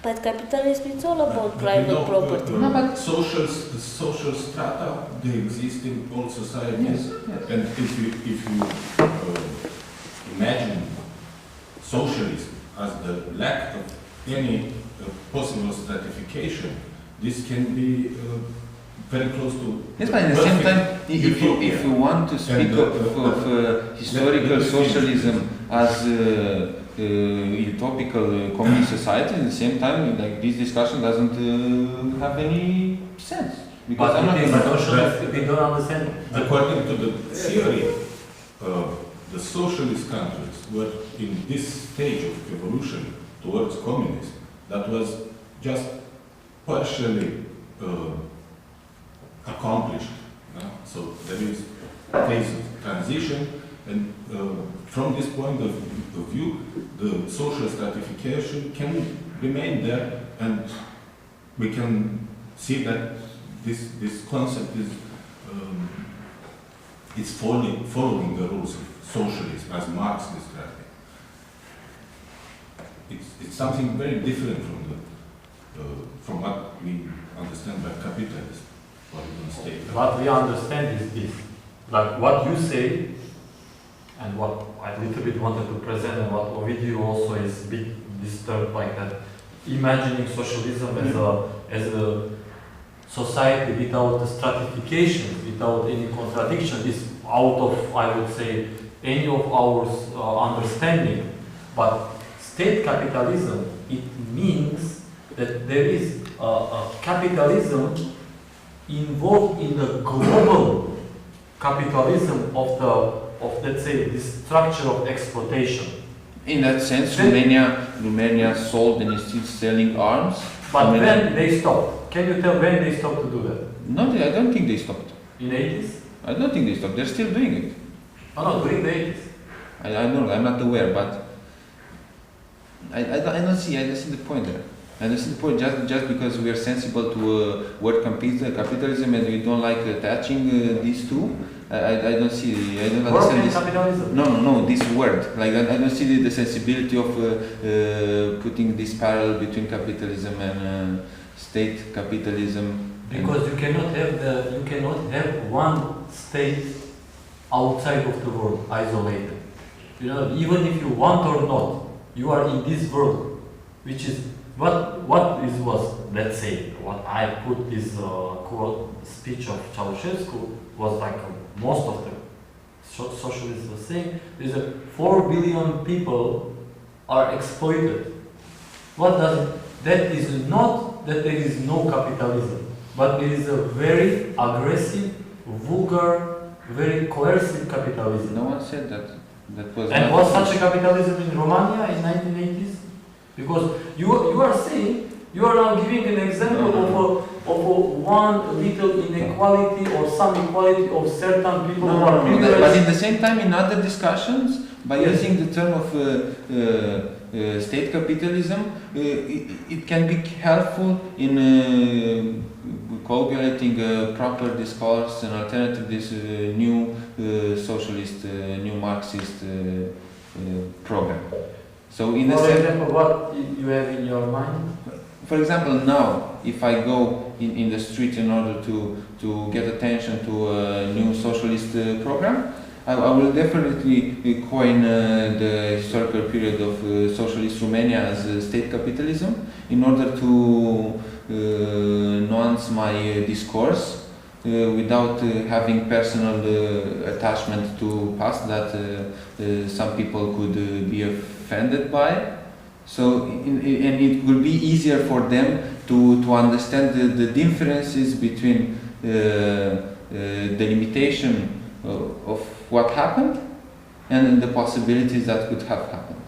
But capitalism is all about private property. No, but social strata, they exist in all societies. Yes. And if you imagine socialism as the lack of any possible stratification, this can be very close to. Yes, but at the same time, if you want to speak of historical socialism as utopical communist society, at the same time, like this discussion doesn't have any sense. Because we don't understand. According to the theory, the socialist countries were in this stage of evolution towards communism that was just partially accomplished. So there is a phase of transition, and from this point of view, the social stratification can remain there, and we can see that this concept is it's following the rules of socialism as Marx described it. It's something very different from what we understand by capitalism or even state. What we understand is this, like what you say, and what I a little bit wanted to present, and what Ovidiu also is a bit disturbed by that, imagining socialism as a society without stratification, without any contradiction, is out of, I would say, any of our understanding. But state capitalism, it means that there is a capitalism involved in the global capitalism of let's say, this structure of exploitation. in that sense, Romania sold and is still selling arms. But when they stopped, can you tell when they stopped to do that? No, I don't think they stopped. In 80s? I don't think they stopped. They're still doing it. Oh no, during the 80s. I don't know. I'm not aware, but I don't see the point there. I don't see the point just because we are sensible to word capitalism and we don't like attaching these two. I don't see. I don't understand this. Capitalism. No. This word. Like I don't see the sensibility of putting this parallel between capitalism and state capitalism. Because you cannot have one state outside of the world, isolated. You know, even if you want or not, you are in this world, which is what is was, let's say, what I put this quote speech of Ceausescu was like most of the socialists were saying, is that 4 billion people are exploited. What does it? That is not that there is no capitalism, but there is a very aggressive, vulgar, very coercive capitalism. No one said that. That was. And was such a capitalism in Romania in 1980s? Because you are saying, you are now giving an example of one little inequality or some equality of certain people who are privileged. But in the same time, in other discussions, by using the term of state capitalism, it can be helpful in coagulating a proper discourse, an alternative to this new socialist, new Marxist program. So in For example, what you have in your mind? For example, now, if I go in the street in order to get attention to a new socialist program, I will definitely coin the historical period of socialist Romania as state capitalism in order to nuance my discourse without having personal attachment to past that some people could be offended by. So, and it will be easier for them to understand the differences between the limitation of what happened and the possibilities that could have happened.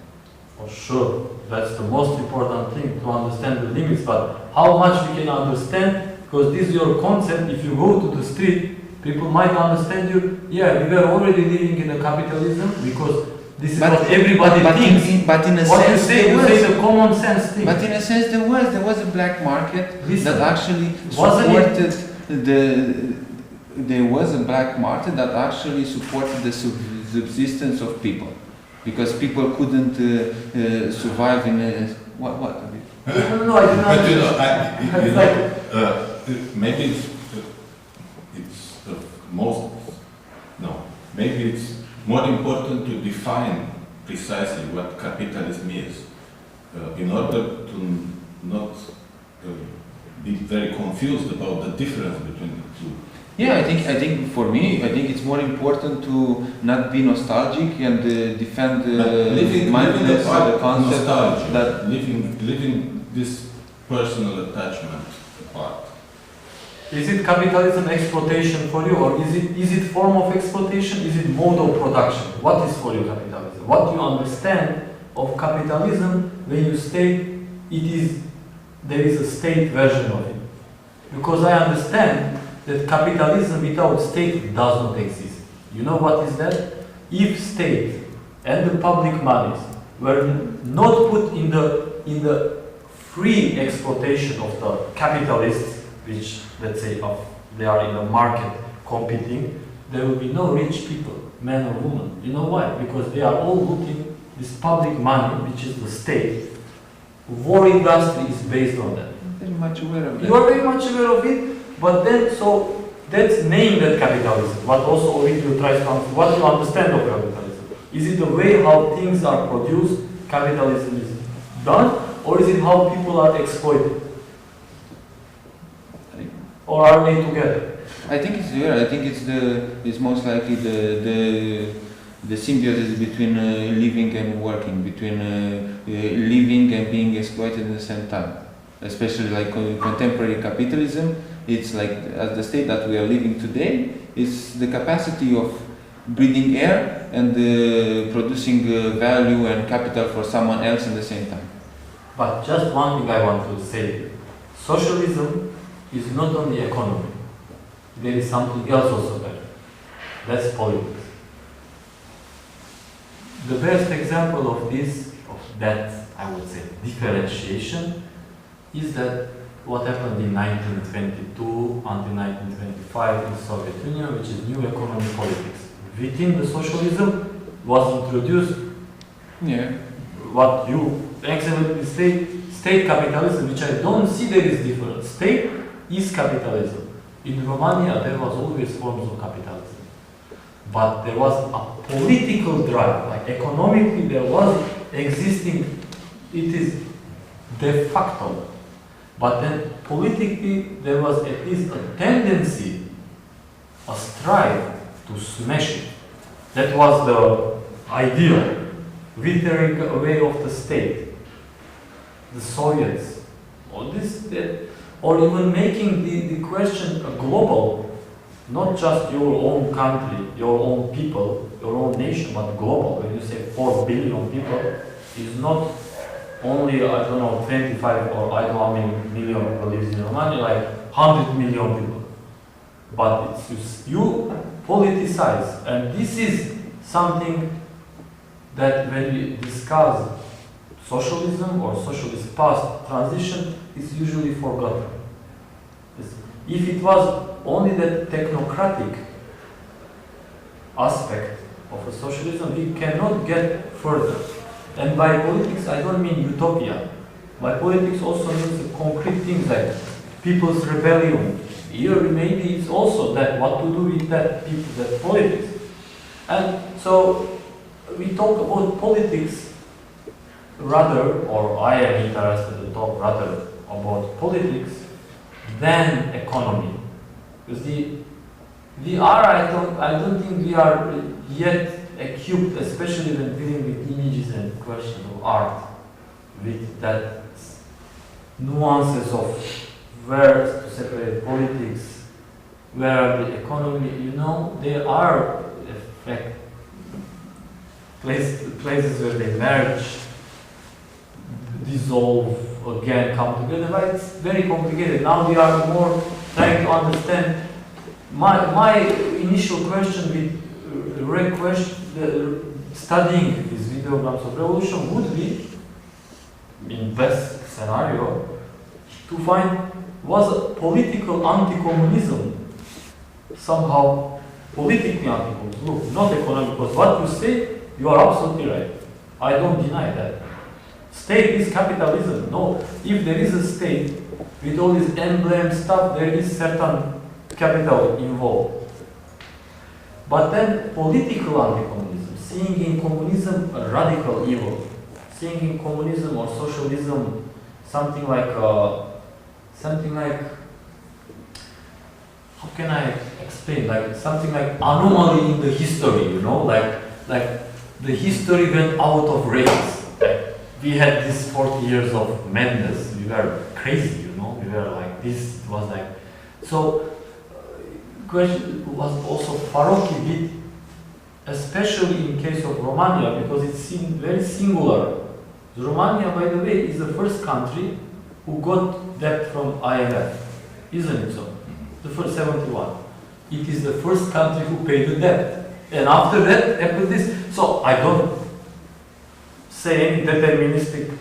For sure, that's the most important thing, to understand the limits, but how much we can understand, because this is your concept. If you go to the street, people might understand you, yeah, we were already living in a capitalism, because this is what everybody thinks. But in a what sense, you say the common sense thing. But in a sense, there was a black market that actually Wasn't supported there was a black market that actually supported the subsistence of people, because people couldn't survive in a what? No, I didn't understand. Maybe maybe it's more important to define precisely what capitalism is, in order to not be very confused about the difference between the two. Yeah, I think for me, it's more important to not be nostalgic and defend mindfulness, the concept that leaving this personal attachment apart. Is it capitalism exploitation for you, or is it form of exploitation? Is it mode of production? What is for you capitalism? What do you understand of capitalism when you state there is a state version of it? Because I understand that capitalism without state does not exist. You know what is that? If state and the public monies were not put in the free exploitation of the capitalists, which, let's say, they are in the market competing, there will be no rich people, men or women. You know why? Because they are all looking this public money, which is the state. War industry is based on that. I'm very much aware of that. You are very much aware of it, but then, so that's named as capitalism. But also, Ovidiu tries to answer, what do you understand of capitalism? Is it the way how things are produced, capitalism is done, or is it how people are exploited? Or are they together? I think it's there. I think it's most likely the symbiosis between living and working, between living and being exploited at the same time. Especially like contemporary capitalism, it's like as the state that we are living today, is the capacity of breathing air and producing value and capital for someone else at the same time. But just one thing I want to say: socialism is not only economy. There is something else also there. That's politics. The best example of this, of that, I would say, differentiation, is that what happened in 1922 until 1925 in the Soviet Union, which is new economic politics. Within the socialism was introduced what you excellently state capitalism, which I don't see there is difference. State is capitalism. In Romania, there was always forms of capitalism. but there was a political drive. Like economically, there was existing. It is de facto, but then politically, there was at least a tendency, a strive to smash it. That was the ideal, withering away of the state, the Soviets, all this, that, or even making the question a global, not just your own country, your own people, your own nation, but global. When you say 4 billion people, is not only, I don't know, 25 or I don't know how many million people live in Romania, like 100 million people. But it's you politicize, and this is something that when we discuss socialism or socialist past transition, is usually forgotten. If it was only the technocratic aspect of a socialism, we cannot get further. And by politics, I don't mean utopia. By politics also means concrete things like people's rebellion. Here maybe it's also that, what to do with that people, that politics. And so we talk about politics rather, or I am interested to talk rather about politics than economy. Because we are, I don't think we are yet equipped, especially when dealing with images and questions of art, with that nuances of where to separate politics, where the economy, you know, there are effect, places where they merge, dissolve, again come together, but it's very complicated. Now we are more trying to understand. My initial question with studying these videograms of revolution would be, in best scenario, to find was a political anti-communism somehow politically anti-communism. Look, not economic, because what you say, you are absolutely right. I don't deny that. State is capitalism. No, if there is a state with all this emblem stuff, there is certain capital involved. But then political anti-communism, seeing in communism a radical evil, seeing in communism or socialism something like how can I explain? Like something like anomaly in the history, you know, like the history went out of race. Like we had this 40 years of madness. We were crazy, you know. We were like this. It was like so. Question was also Farocki did, especially in case of Romania, because it seemed very singular. Romania, by the way, is the first country who got debt from IMF, isn't it so? The first 71. It is the first country who paid the debt. And after that, happened this. So I don't say any deterministic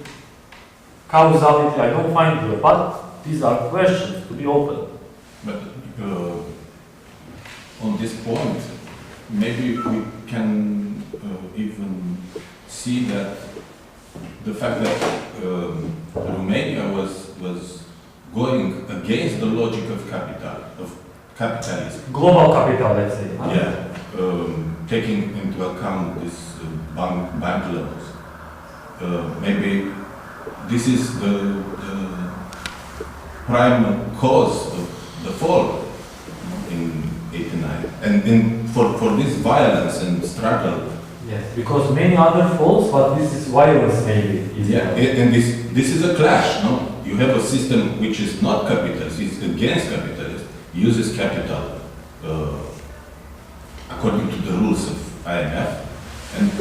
causality, I don't find here, but these are questions to be open. But on this point, maybe we can even see that the fact that Romania was going against the logic of capitalism. Global capital, let's say. Huh? Yeah, taking into account this bank loans. Maybe this is the prime cause of the fall in '89, and for this violence and struggle. Yes, because many other falls, but this is violence maybe. Yeah, and this is a clash, no? You have a system which is not capitalist, it's against capitalism, uses capital according to the rules of IMF, and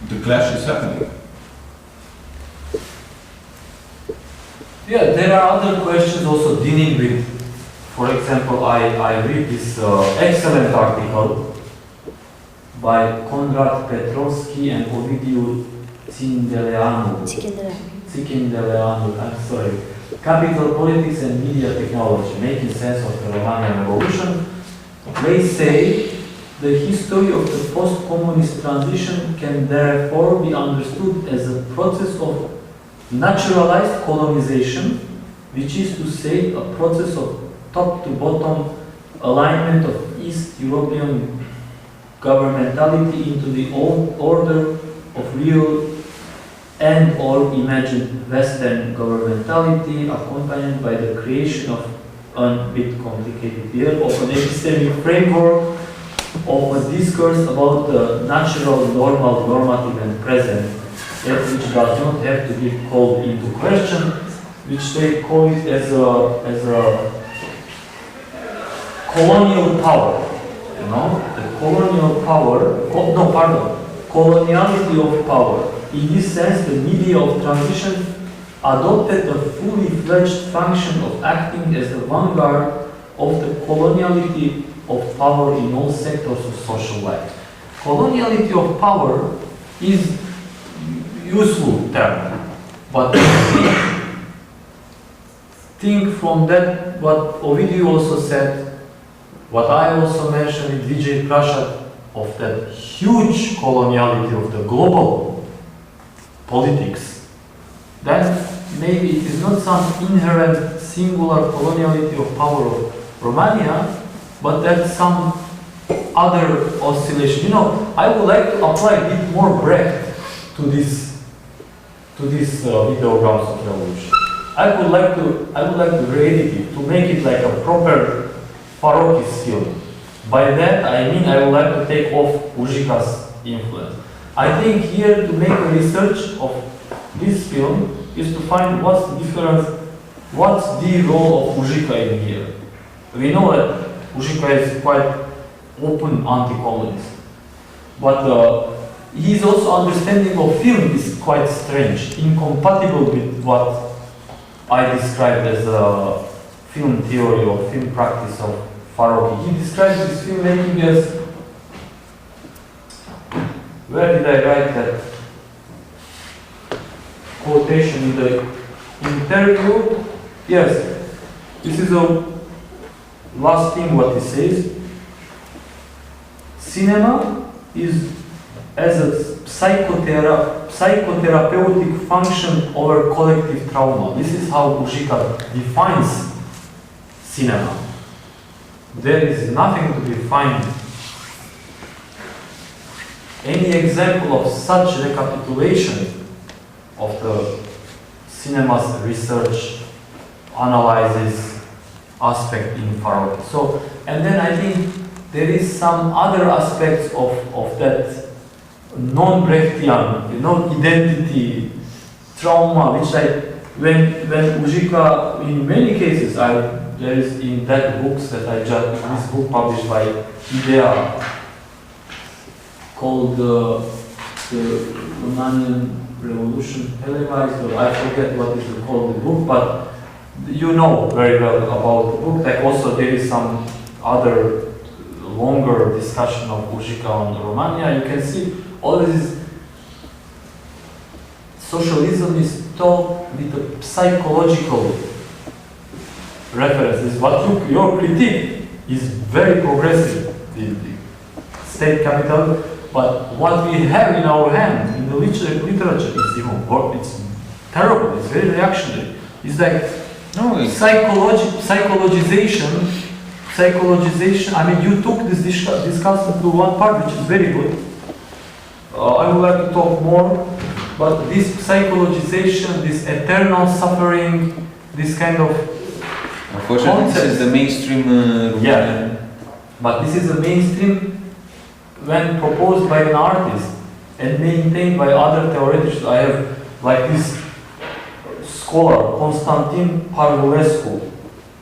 the clash is happening. Yeah, there are other questions also dealing with, for example, I read this excellent article by Conrad Petrovski and Ovidiu Țicindeleanu, I'm sorry, Capital Politics and Media Technology, Making Sense of the Romanian Revolution. They say the history of the post-communist transition can therefore be understood as a process of naturalized colonization, which is to say a process of top to bottom alignment of East European governmentality into the old order of real and or imagined Western governmentality, accompanied by the creation of a bit complicated here, of an epistemic framework of a discourse about the natural, normal, normative and present, which does not have to be called into question, which they call it as a colonial power, you know, the colonial power, coloniality of power. In this sense, the media of transition adopted a fully fledged function of acting as the vanguard of the coloniality of power in all sectors of social life. Coloniality of power is useful term, but think from that what Ovidiu also said, what I also mentioned in Vijay Prashad, of that huge coloniality of the global politics, then maybe it is not some inherent singular coloniality of power of Romania, but that's some other oscillation. You know, I would like to apply a bit more breadth to this Videograms of Revolution. I would like to re-edit it, to make it like a proper Farocki's film. By that I mean I would like to take off Ujica's influence. I think here to make a research of this film is to find what's the difference, what's the role of Ujica in here. We know that Ujica is quite open anti-communist, but his also understanding of film is quite strange, incompatible with what I described as a film theory or film practice of Farocki. He describes his filmmaking as, where did I write that quotation in the interview? Yes, this is the last thing what he says. Cinema is as a psychotherapeutic function over collective trauma. This is how Ujica defines cinema. There is nothing to define. Any example of such recapitulation of the cinema's research analyzes aspect in Farocki. So, and then I think there is some other aspects of that non-Brechtian, you know, identity, trauma, which when Ujica, in many cases, there is in that books that I just, this book published by IDEA, called the Romanian Revolution televised, or I forget what is called the book, but you know very well about the book. Like also there is some other longer discussion of Ujica on Romania. You can see all this socialism is taught with a psychological references. What your critique is very progressive, the state capital, but what we have in our hand in the literature is even more, it's terrible, it's very reactionary. It's like psychologization. I mean, you took this discussion to one part, which is very good. I would like to talk more, but this psychologization, this eternal suffering, this kind of unfortunately, this is the mainstream yeah, but this is the mainstream when proposed by an artist and maintained by other theoreticians. I have like this scholar, Constantin Parvulescu.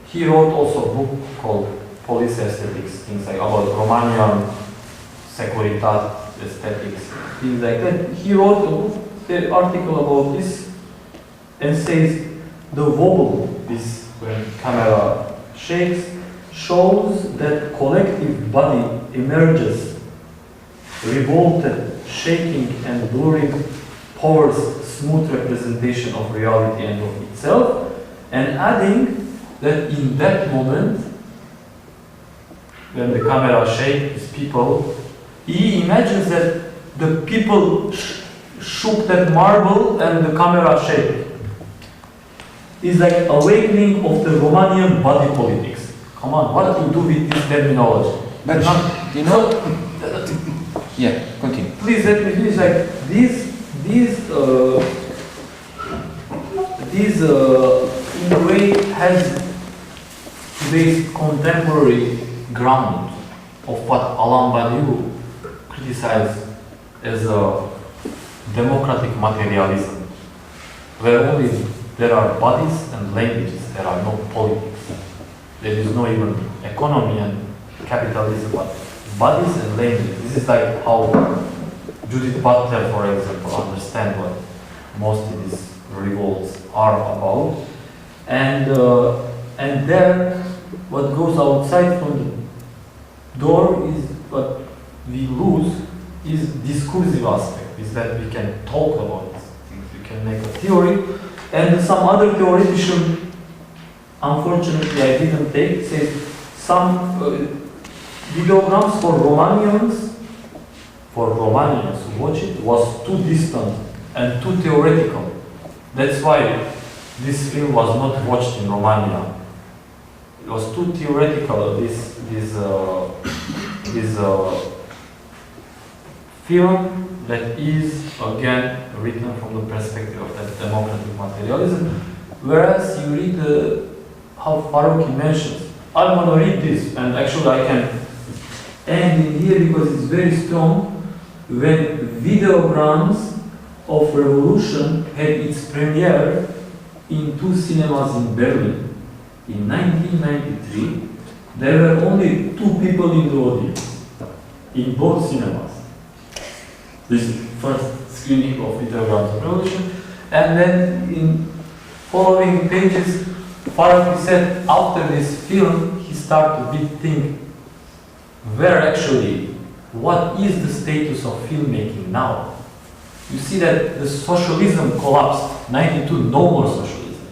He wrote also a book called Police Aesthetics, things like about Romanian Securitate aesthetics, things like that. He wrote a book, the article about this, and says the wobble, this when camera shakes, shows that collective body emerges, revolted, shaking and blurring Power's smooth representation of reality and of itself, and adding that in that moment, when the camera shakes people, he imagines that the people shook that marble and the camera shake. It's like awakening of the Romanian body politics. Come on, what do you do with this terminology? But you know, Yeah, continue. Please let me finish. Like this in a way has today's contemporary ground of what Alain Badiou criticized as a democratic materialism, where only there are bodies and languages, there are no politics. There is no even economy and capitalism, but bodies and languages. This is like how Judith Butler, for example, understands what most of these revolts are about. And there, what goes outside from the door is what we lose is discursive aspect, is that we can talk about these things, we can make a theory. And some other theoretician, unfortunately I didn't take, says some videograms for Romanians who watch it was too distant and too theoretical. That's why this film was not watched in Romania. It was too theoretical. This film that is again written from the perspective of that democratic materialism. Whereas you read how Farocki mentions, I'm going to read this, and actually I can end in here because it's very strong. When Videograms of Revolution had its premiere in 2 cinemas in Berlin in 1993, there were only 2 people in the audience in both cinemas. This is first screening of Videograms of Revolution, and then in following pages, Farocki said after this film he started to think what is the status of filmmaking now? You see that the socialism collapsed, 92, no more socialism.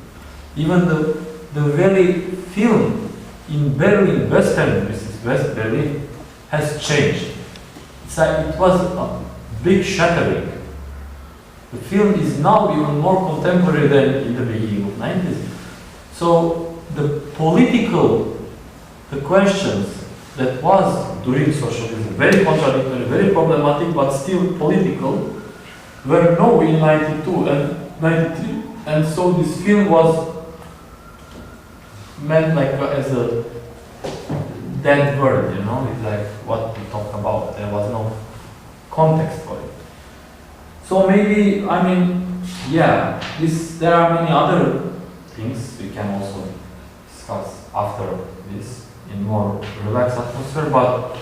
Even the very film in Berlin, West Berlin, has changed. It's like it was a big shattering. The film is now even more contemporary than in the beginning of 90s. So the questions that was during socialism, very contradictory, very problematic, but still political, were no in 92 and 93. And so this film was meant like as a dead word, you know, it's like what we talked about. There was no context for it. So maybe, I mean, yeah, there are many other things we can also discuss after this in more relaxed atmosphere, but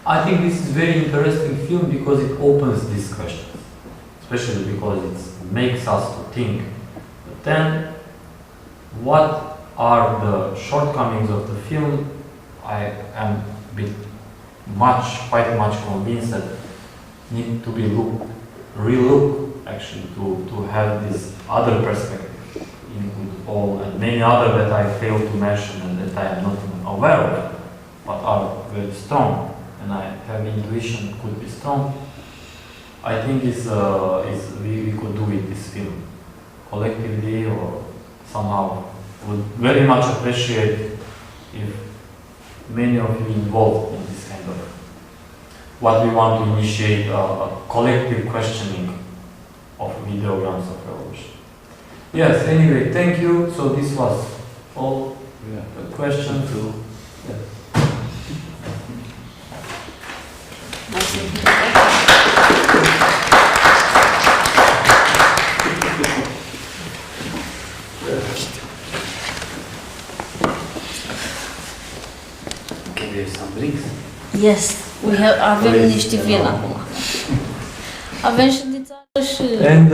I think this is a very interesting film because it opens these questions, especially because it makes us to think. But then, what are the shortcomings of the film? I am quite much convinced that need to be relooked actually to have this other perspective in all and many other that I failed to mention and that I am not even aware of, but are very strong, and I have intuition could be strong. I think we could do with this film collectively or somehow. Would very much appreciate if many of you involved in this kind of what we want to initiate a collective questioning of Videograms of Revolution. Yes, anyway, thank you. So this was all the questions. Can we have some drinks? Yes, avem niște vin acum. Avem și de țară și... And